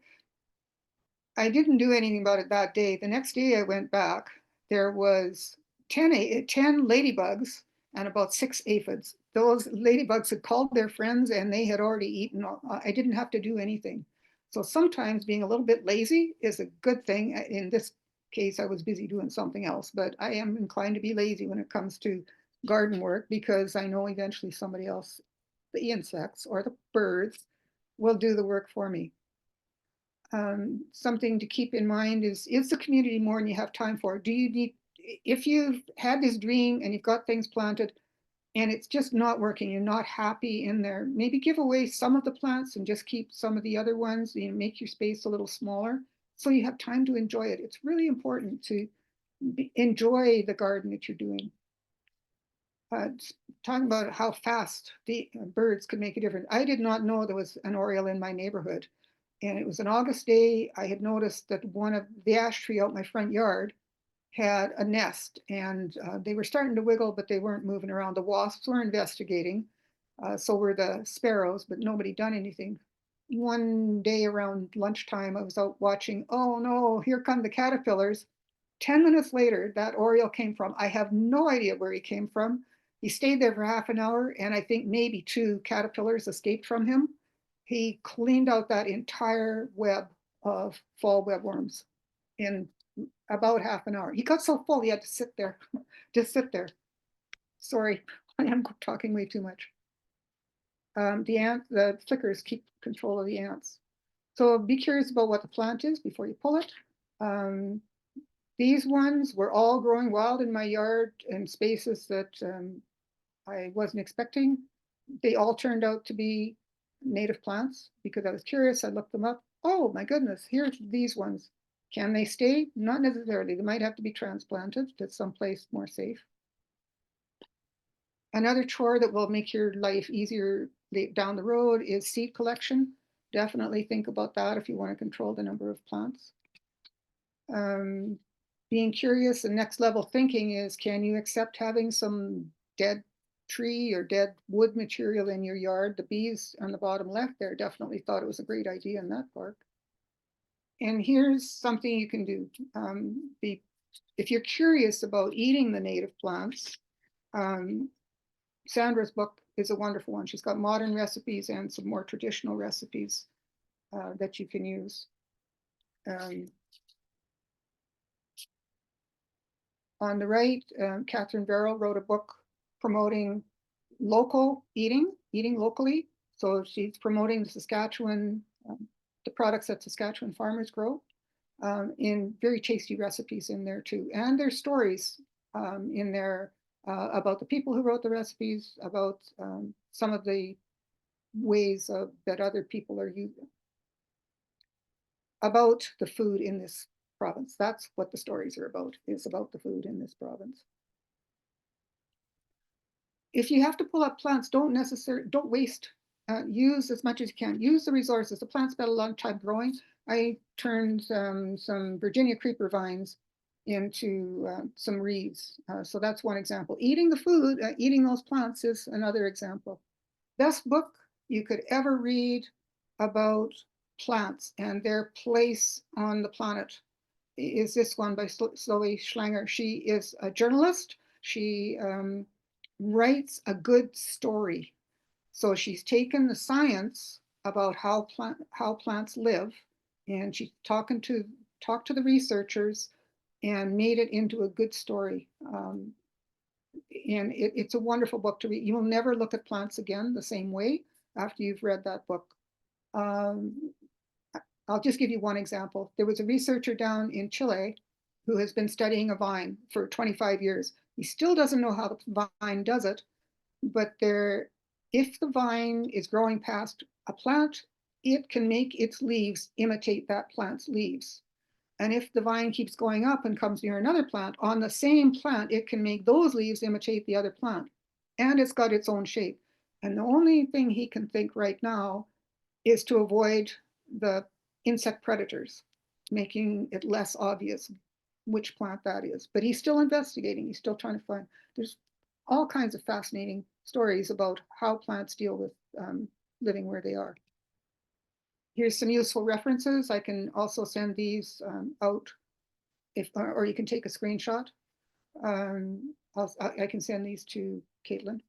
I didn't do anything about it that day. The next day I went back. There was 10 ladybugs and about 6 aphids. Those ladybugs had called their friends and they had already eaten. I didn't have to do anything. So sometimes being a little bit lazy is a good thing. In this case, I was busy doing something else, but I am inclined to be lazy when it comes to garden work because I know eventually somebody else, the insects or the birds, will do the work for me. Something to keep in mind is the community more than you have time for? Do you need, if you've had this dream and you've got things planted and it's just not working, you're not happy in there, maybe give away some of the plants and just keep some of the other ones, make your space a little smaller so you have time to enjoy it. It's really important to enjoy the garden that you're doing. Talking about how fast the birds could make a difference. I did not know there was an oriole in my neighborhood. And it was an August day. I had noticed that one of the ash tree out my front yard had a nest, and they were starting to wiggle, but they weren't moving around. The wasps were investigating, so were the sparrows, but nobody done anything. One day around lunchtime, I was out watching. Oh no, here come the caterpillars. 10 minutes later, that oriole came from. I have no idea where he came from. He stayed there for half an hour, and I think maybe 2 caterpillars escaped from him. He cleaned out that entire web of fall webworms in about half an hour. He got so full he had to sit there, just sit there. Sorry, I am talking way too much. The flickers keep control of the ants. So be curious about what the plant is before you pull it. These ones were all growing wild in my yard in spaces that I wasn't expecting. They all turned out to be native plants because I was curious. I looked them up. Oh my goodness, here's these ones. Can they stay? Not necessarily. They might have to be transplanted to someplace more safe. Another chore that will make your life easier down the road is seed collection. Definitely think about that if you want to control the number of plants. Being curious and next level thinking is, can you accept having some dead tree or dead wood material in your yard? The bees on the bottom left there definitely thought it was a great idea in that park. And here's something you can do. If you're curious about eating the native plants, Sandra's book is a wonderful one. She's got modern recipes and some more traditional recipes that you can use. On the right, Catherine Verrill wrote a book promoting local eating locally. So she's promoting the Saskatchewan, the products that Saskatchewan farmers grow, in very tasty recipes in there too. And there's stories in there about the people who wrote the recipes, about some of the ways that other people are using, about the food in this province. That's what the stories are about, is about the food in this province. If you have to pull up plants, don't waste. Use as much as you can. Use the resources. The plants spent a long time growing. I turned some Virginia creeper vines into some reeds. So that's one example. Eating the food, eating those plants is another example. Best book you could ever read about plants and their place on the planet is this one by Zoe Schlanger. She is a journalist. She writes a good story. So she's taken the science about how plants live, and she's talked to the researchers and made it into a good story. And it's a wonderful book to read. You will never look at plants again the same way after you've read that book. I'll just give you one example. There was a researcher down in Chile who has been studying a vine for 25 years. He still doesn't know how the vine does it, but if the vine is growing past a plant, it can make its leaves imitate that plant's leaves. And if the vine keeps going up and comes near another plant, on the same plant, it can make those leaves imitate the other plant. And it's got its own shape. And the only thing he can think right now is to avoid the insect predators, making it less obvious which plant that is. But he's still investigating. He's still trying to find. There's all kinds of fascinating stories about how plants deal with living where they are. Here's some useful references. I can also send these out, or you can take a screenshot. I can send these to Caitlin.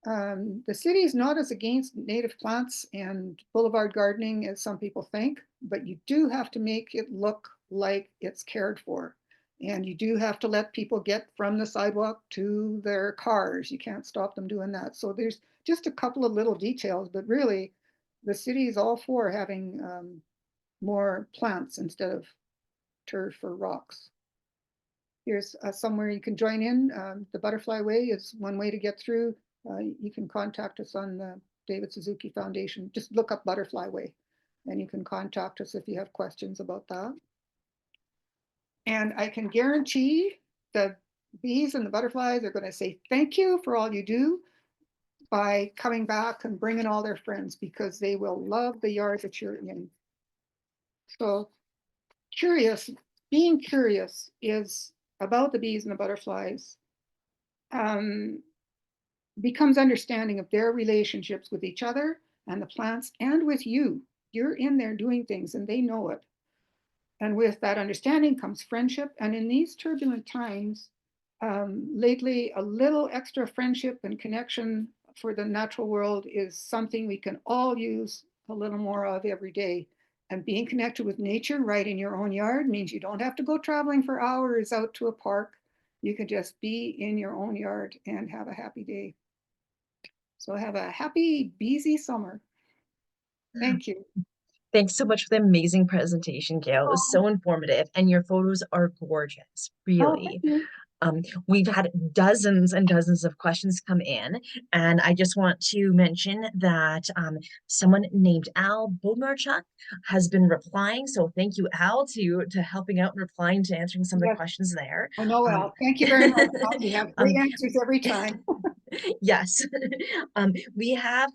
The city is not as against native plants and boulevard gardening as some people think, but you do have to make it look like it's cared for. And you do have to let people get from the sidewalk to their cars. You can't stop them doing that. So there's just a couple of little details, but really the city is all for having more plants instead of turf or rocks. Here's somewhere you can join in. The Butterfly Way is one way to get through. You can contact us on the David Suzuki Foundation. Just look up Butterfly Way and you can contact us if you have questions about that. And I can guarantee the bees and the butterflies are going to say thank you for all you do by coming back and bringing all their friends, because they will love the yard that you're in. So curious, being curious is about the bees and the butterflies, um, becomes understanding of their relationships with each other and the plants and with you. You're in there doing things and they know it. And with that understanding comes friendship. And in these turbulent times, lately, a little extra friendship and connection for the natural world is something we can all use a little more of every day. And being connected with nature right in your own yard means you don't have to go traveling for hours out to a park. You can just be in your own yard and have a happy day. So have a happy, busy summer. Thank you. Thanks so much for the amazing presentation, Gail. It was so informative, and your photos are gorgeous, Oh, thank really. you. We've had dozens and dozens of questions come in, and I just want to mention that someone named Al Bodmarchuk has been replying. So thank you, Al, to helping out and replying to answering some of the Yes, questions there. I know, Um, Al. Thank you very much. You have great um, answers every time. yes, we have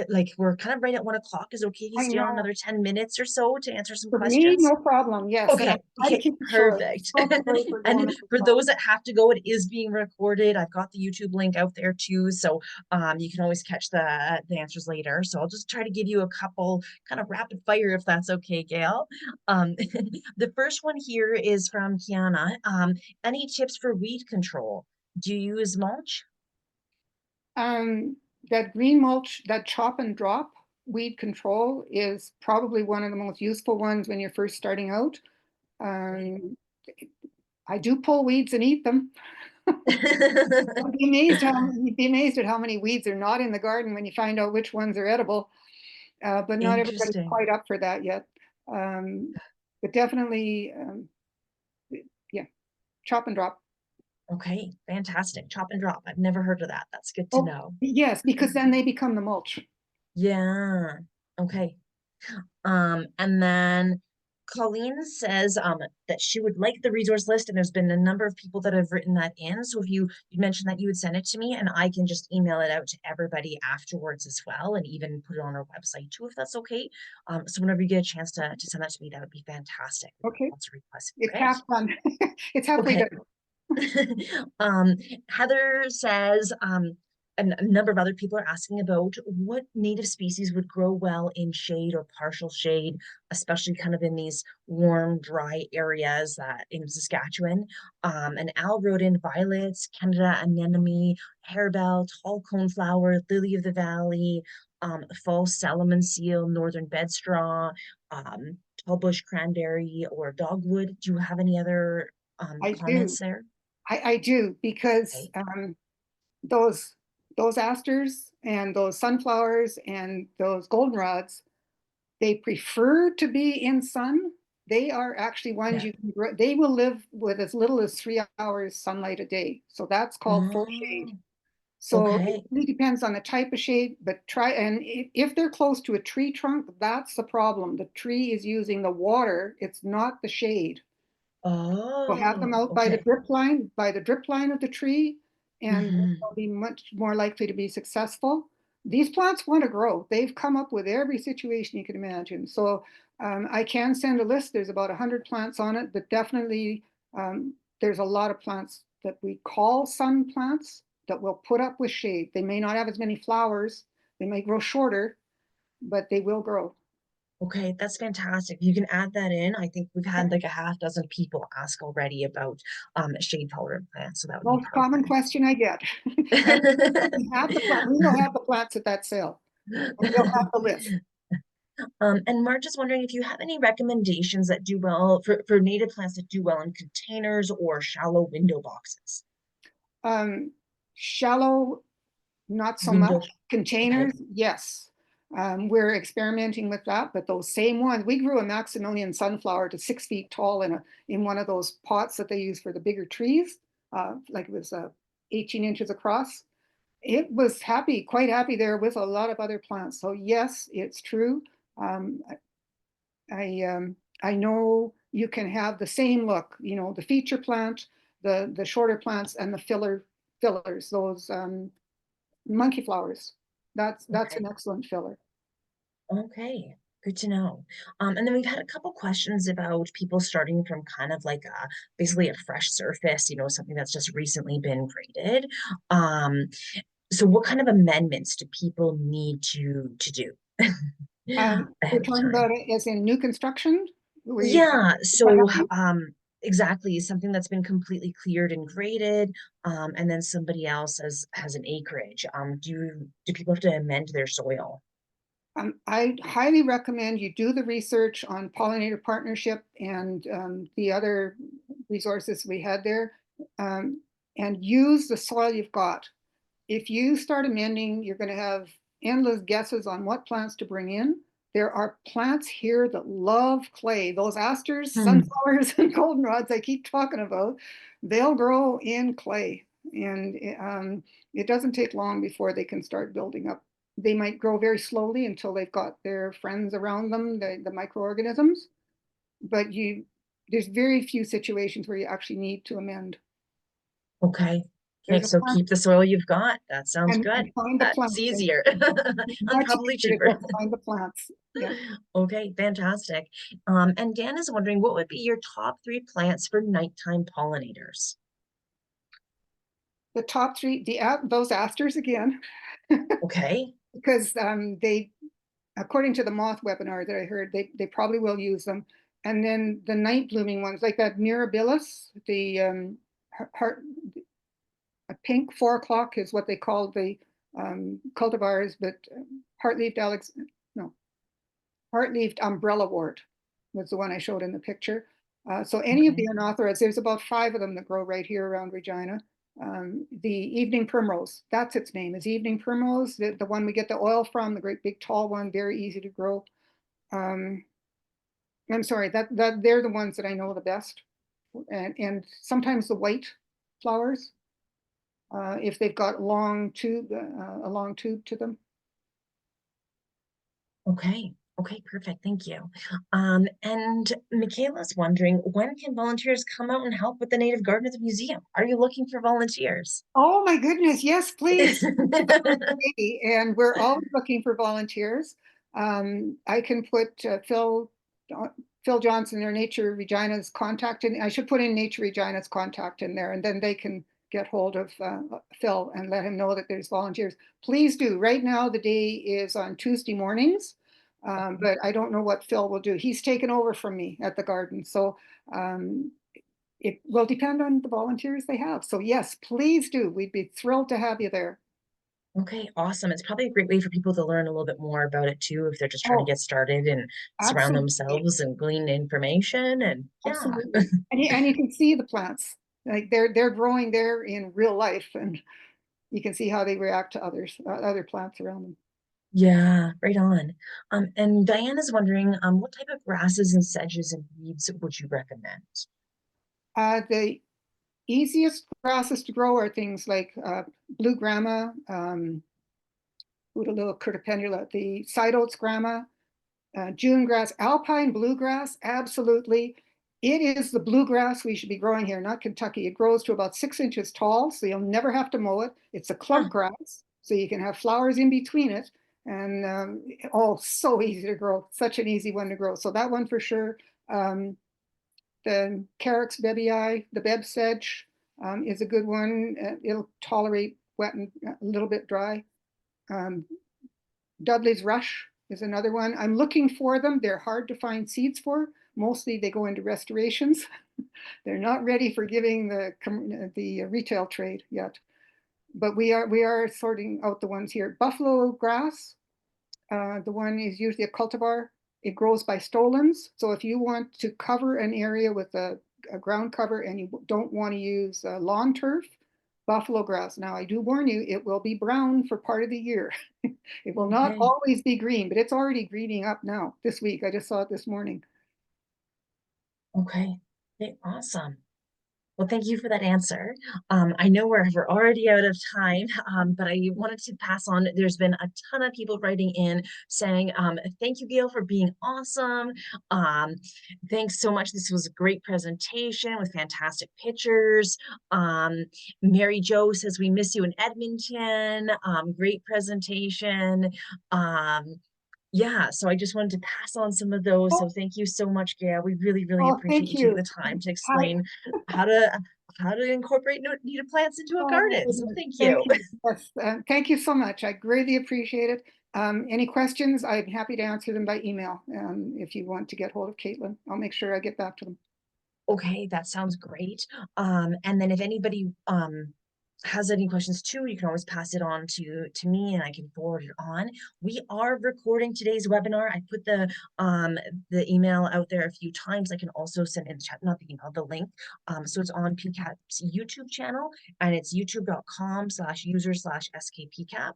like we're kind of right at 1 o'clock. Is it okay if you I stay on know. another 10 minutes or so to answer some For me, questions? no problem. Yes, and I Okay, try to okay, keep it short. perfect. So sorry for going And over for top. those that have to go, it is being recorded. I've got the YouTube link out there too, so you can always catch the answers later. So I'll just try to give you a couple kind of rapid fire if that's okay, Gail. The first one here is from Kiana. Any tips for weed control? Do you use mulch? Um, that green mulch, that chop and drop weed control is probably one of the most useful ones when you're first starting out. Um, I do pull weeds and eat them. You'd be amazed at how many weeds are not in the garden when you find out which ones are edible. But not everybody's Interesting. quite up for that yet. Um, but definitely, yeah, chop and drop. Okay, fantastic. Chop and drop. I've never heard of that. That's good to Oh, know. yes, because then they become the mulch. Yeah. Okay. And then Colleen says that she would like the resource list, and there's been a number of people that have written that in. So if you mentioned that you would send it to me, and I can just email it out to everybody afterwards as well, and even put it on our website too, if that's okay. So whenever you get a chance to send that to me, that would be fantastic. We have Okay, lots of requests for it's it. half done. It's halfway Okay. done. um, Heather says, and a number of other people are asking about what native species would grow well in shade or partial shade, especially kind of in these warm, dry areas that in Saskatchewan. And Al wrote in violets, Canada anemone, harebell, tall coneflower, lily of the valley, false Solomon seal, northern bedstraw, tall bush cranberry, or dogwood. Do you have any other I do. comments there? I do because Okay. those those asters and those sunflowers and those goldenrods, they prefer to be in sun. They are actually ones Yeah. you can grow. They will live with as little as 3 hours sunlight a day. So that's called full shade. Oh, So it okay. really depends on the type of shade, but try, and if they're close to a tree trunk, that's the problem. The tree is using the water, it's not the shade. We'll have them Oh, out okay. by the drip line of the tree, and Hmm. they'll be much more likely to be successful. These plants want to grow. They've come up with every situation you can imagine. So I can send a list. There's about 100 plants on it, but definitely there's a lot of plants that we call sun plants that will put up with shade. They may not have as many flowers. They may grow shorter, but they will grow. Okay, that's fantastic. You can add that in. I think we've had like a half dozen people ask already about shade tolerant plants, so that would be Most common perfect. question I get. And we have the plant. We will have the plants at that sale. And we'll have the list. And Marge is wondering if you have any recommendations that do well for native plants that do well in containers or shallow window boxes. Um, Shallow, not so much. Window, okay. Containers, yes. We're experimenting with that, but those same ones, we grew a Maximilian sunflower to 6 feet tall in one of those pots that they use for the bigger trees, like it was 18 inches across. It was happy, quite happy there with a lot of other plants. So yes, it's true. Um, I know you can have the same look, the feature plant, the shorter plants, and the fillers, those monkey flowers. That's Okay. an excellent filler. Okay. Good to know. And then we've had a couple questions about people starting from kind of like basically a fresh surface, something that's just recently been graded. Um, so what kind of amendments do people need to do We're ahead of talking about time? it as in new construction. Yeah, What so happened? exactly, something that's been completely cleared and graded, and then somebody else has an acreage. Do people have to amend their soil? I highly recommend you do the research on pollinator partnership and the other resources we had there, um, and use the soil you've got. If you start amending, you're going to have endless guesses on what plants to bring in. There are plants here that love clay. Those asters, Hmm. sunflowers, and goldenrods I keep talking about, they'll grow in clay. And it doesn't take long before they can start building up. They might grow very slowly until they've got their friends around them, the microorganisms. But there's very few situations where you actually need to amend. Okay. Okay, There's a so plant keep the soil you've got. That sounds and good. find the That's plants. easier and Much probably easier to cheaper. just find the plants. Yeah. Okay, fantastic. And Dan is wondering what would be your top three plants for nighttime pollinators? The top three, those asters again, Okay. because they, according to the moth webinar that I heard, they probably will use them. And then the night blooming ones, like that mirabilis, the heart, a pink 4 o'clock is what they call the cultivars, but heart-leaved Alex, no, heart-leaved umbrellawort was the one I showed in the picture. So any of Okay. the unauthorized, there's about 5 of them that grow right here around Regina. The evening primrose, that's its name, is evening primrose, the one we get the oil from, the great big tall one, very easy to grow. Um, I'm sorry, that they're the ones that I know the best. And sometimes the white flowers, if they've got a long tube to them. Okay. Okay, perfect. Thank you. And Michaela's wondering when can volunteers come out and help with the Native Garden at the museum? Are you looking for volunteers? Oh my goodness, yes, please. And we're always looking for volunteers. I can put Phil Johnson or Nature Regina's contact in. I should put in Nature Regina's contact in there, and then they can get hold of Phil and let him know that there's volunteers. Please do. Right now, the day is on Tuesday mornings, but I don't know what Phil will do. He's taken over from me at the garden, so um, it will depend on the volunteers they have. So yes, please do. We'd be thrilled to have you there. Okay, awesome. It's probably a great way for people to learn a little bit more about it too, if they're just trying to Oh, get started and surround absolutely. themselves and glean information. And yeah. Absolutely. And you can see the plants. Like they're growing there in real life, and you can see how they react to other plants around them. Yeah, right on. And Diana's wondering, what type of grasses and sedges and weeds would you recommend? The easiest grasses to grow are things like blue grama, Udalua curtipendula, the side oats grama, June grass, alpine bluegrass, absolutely. It is the bluegrass we should be growing here, not Kentucky. It grows to about 6 inches tall, so you'll never have to mow it. It's a clump Huh, grass, so you can have flowers in between it. And oh, so easy to grow, such an easy one to grow. So that one for sure. Um, the Carex bebii, the Beb sedge is a good one. It'll tolerate wet and a little bit dry. Um, Dudley's Rush is another one. I'm looking for them. They're hard to find seeds for. Mostly they go into restorations. They're not ready for giving the retail trade yet. But we are sorting out the ones here. Buffalo grass, the one is usually a cultivar. It grows by stolons. So if you want to cover an area with a ground cover and you don't want to use lawn turf, buffalo grass. Now I do warn you, it will be brown for part of the year. It will not okay. always be green, but it's already greening up now this week. I just saw it this morning. Okay. Okay, awesome. Well, thank you for that answer. I know we're already out of time, but I wanted to pass on. There's been a ton of people writing in saying, thank you, Gail, for being awesome. Um, thanks so much. This was a great presentation with fantastic pictures. Mary Jo says, we miss you in Edmonton. Great presentation. Um, Yeah, so I just wanted to pass on some of those. So Oh, thank you so much, Gail. We really, really oh, appreciate thank you taking you. the time to Hi. explain how to how to incorporate native plants into a Oh, my garden. So goodness. thank Thank you. you. Yes, thank you so much. I greatly appreciate it. Any questions? I'm happy to answer them by email. If you want to get hold of Caitlin, I'll make sure I get back to them. Okay, that sounds great. And then if anybody has any questions too, you can always pass it on to me and I can forward it on. We are recording today's webinar. I put the email out there a few times. I can also send in the chat, not the email, the link. So it's on PCAP's YouTube channel, and it's youtube.com/user/skpcap.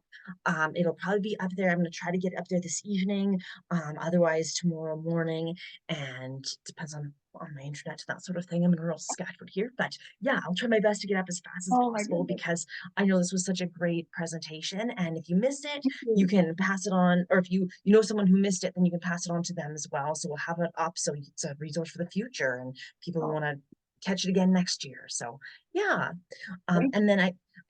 It'll probably be up there. I'm going to try to get up there this evening, otherwise tomorrow morning, and it depends on my internet and that sort of thing. I'm in rural Saskatchewan here, but yeah, I'll try my best to get up as fast as Oh, my possible goodness. because I know this was such a great presentation. And if you missed it, Thank you you. can pass it on, or if you know someone who missed it, then you can pass it on to them as well. So we'll have it up so it's a resource for the future and people who Oh, want to catch it again next year. So yeah. thank And then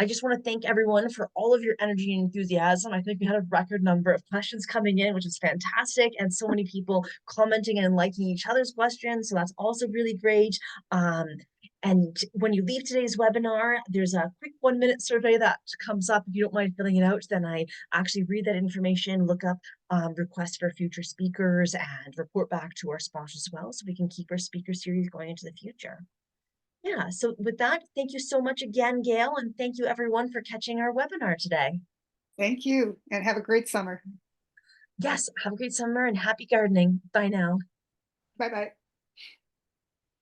I just want to thank everyone for all of your energy and enthusiasm. I think we had a record number of questions coming in, which is fantastic, and so many people commenting and liking each other's questions. So that's also really great. Um, and when you leave today's webinar, there's a quick 1-minute survey that comes up. If you don't mind filling it out, then I actually read that information, look up requests for future speakers, and report back to our sponsors as well, so we can keep our speaker series going into the future. Yeah, so with that, thank you so much again, Gail, and thank you everyone for catching our webinar today. Thank you, and have a great summer. Yes, have a great summer and happy gardening. Bye now. Bye-bye.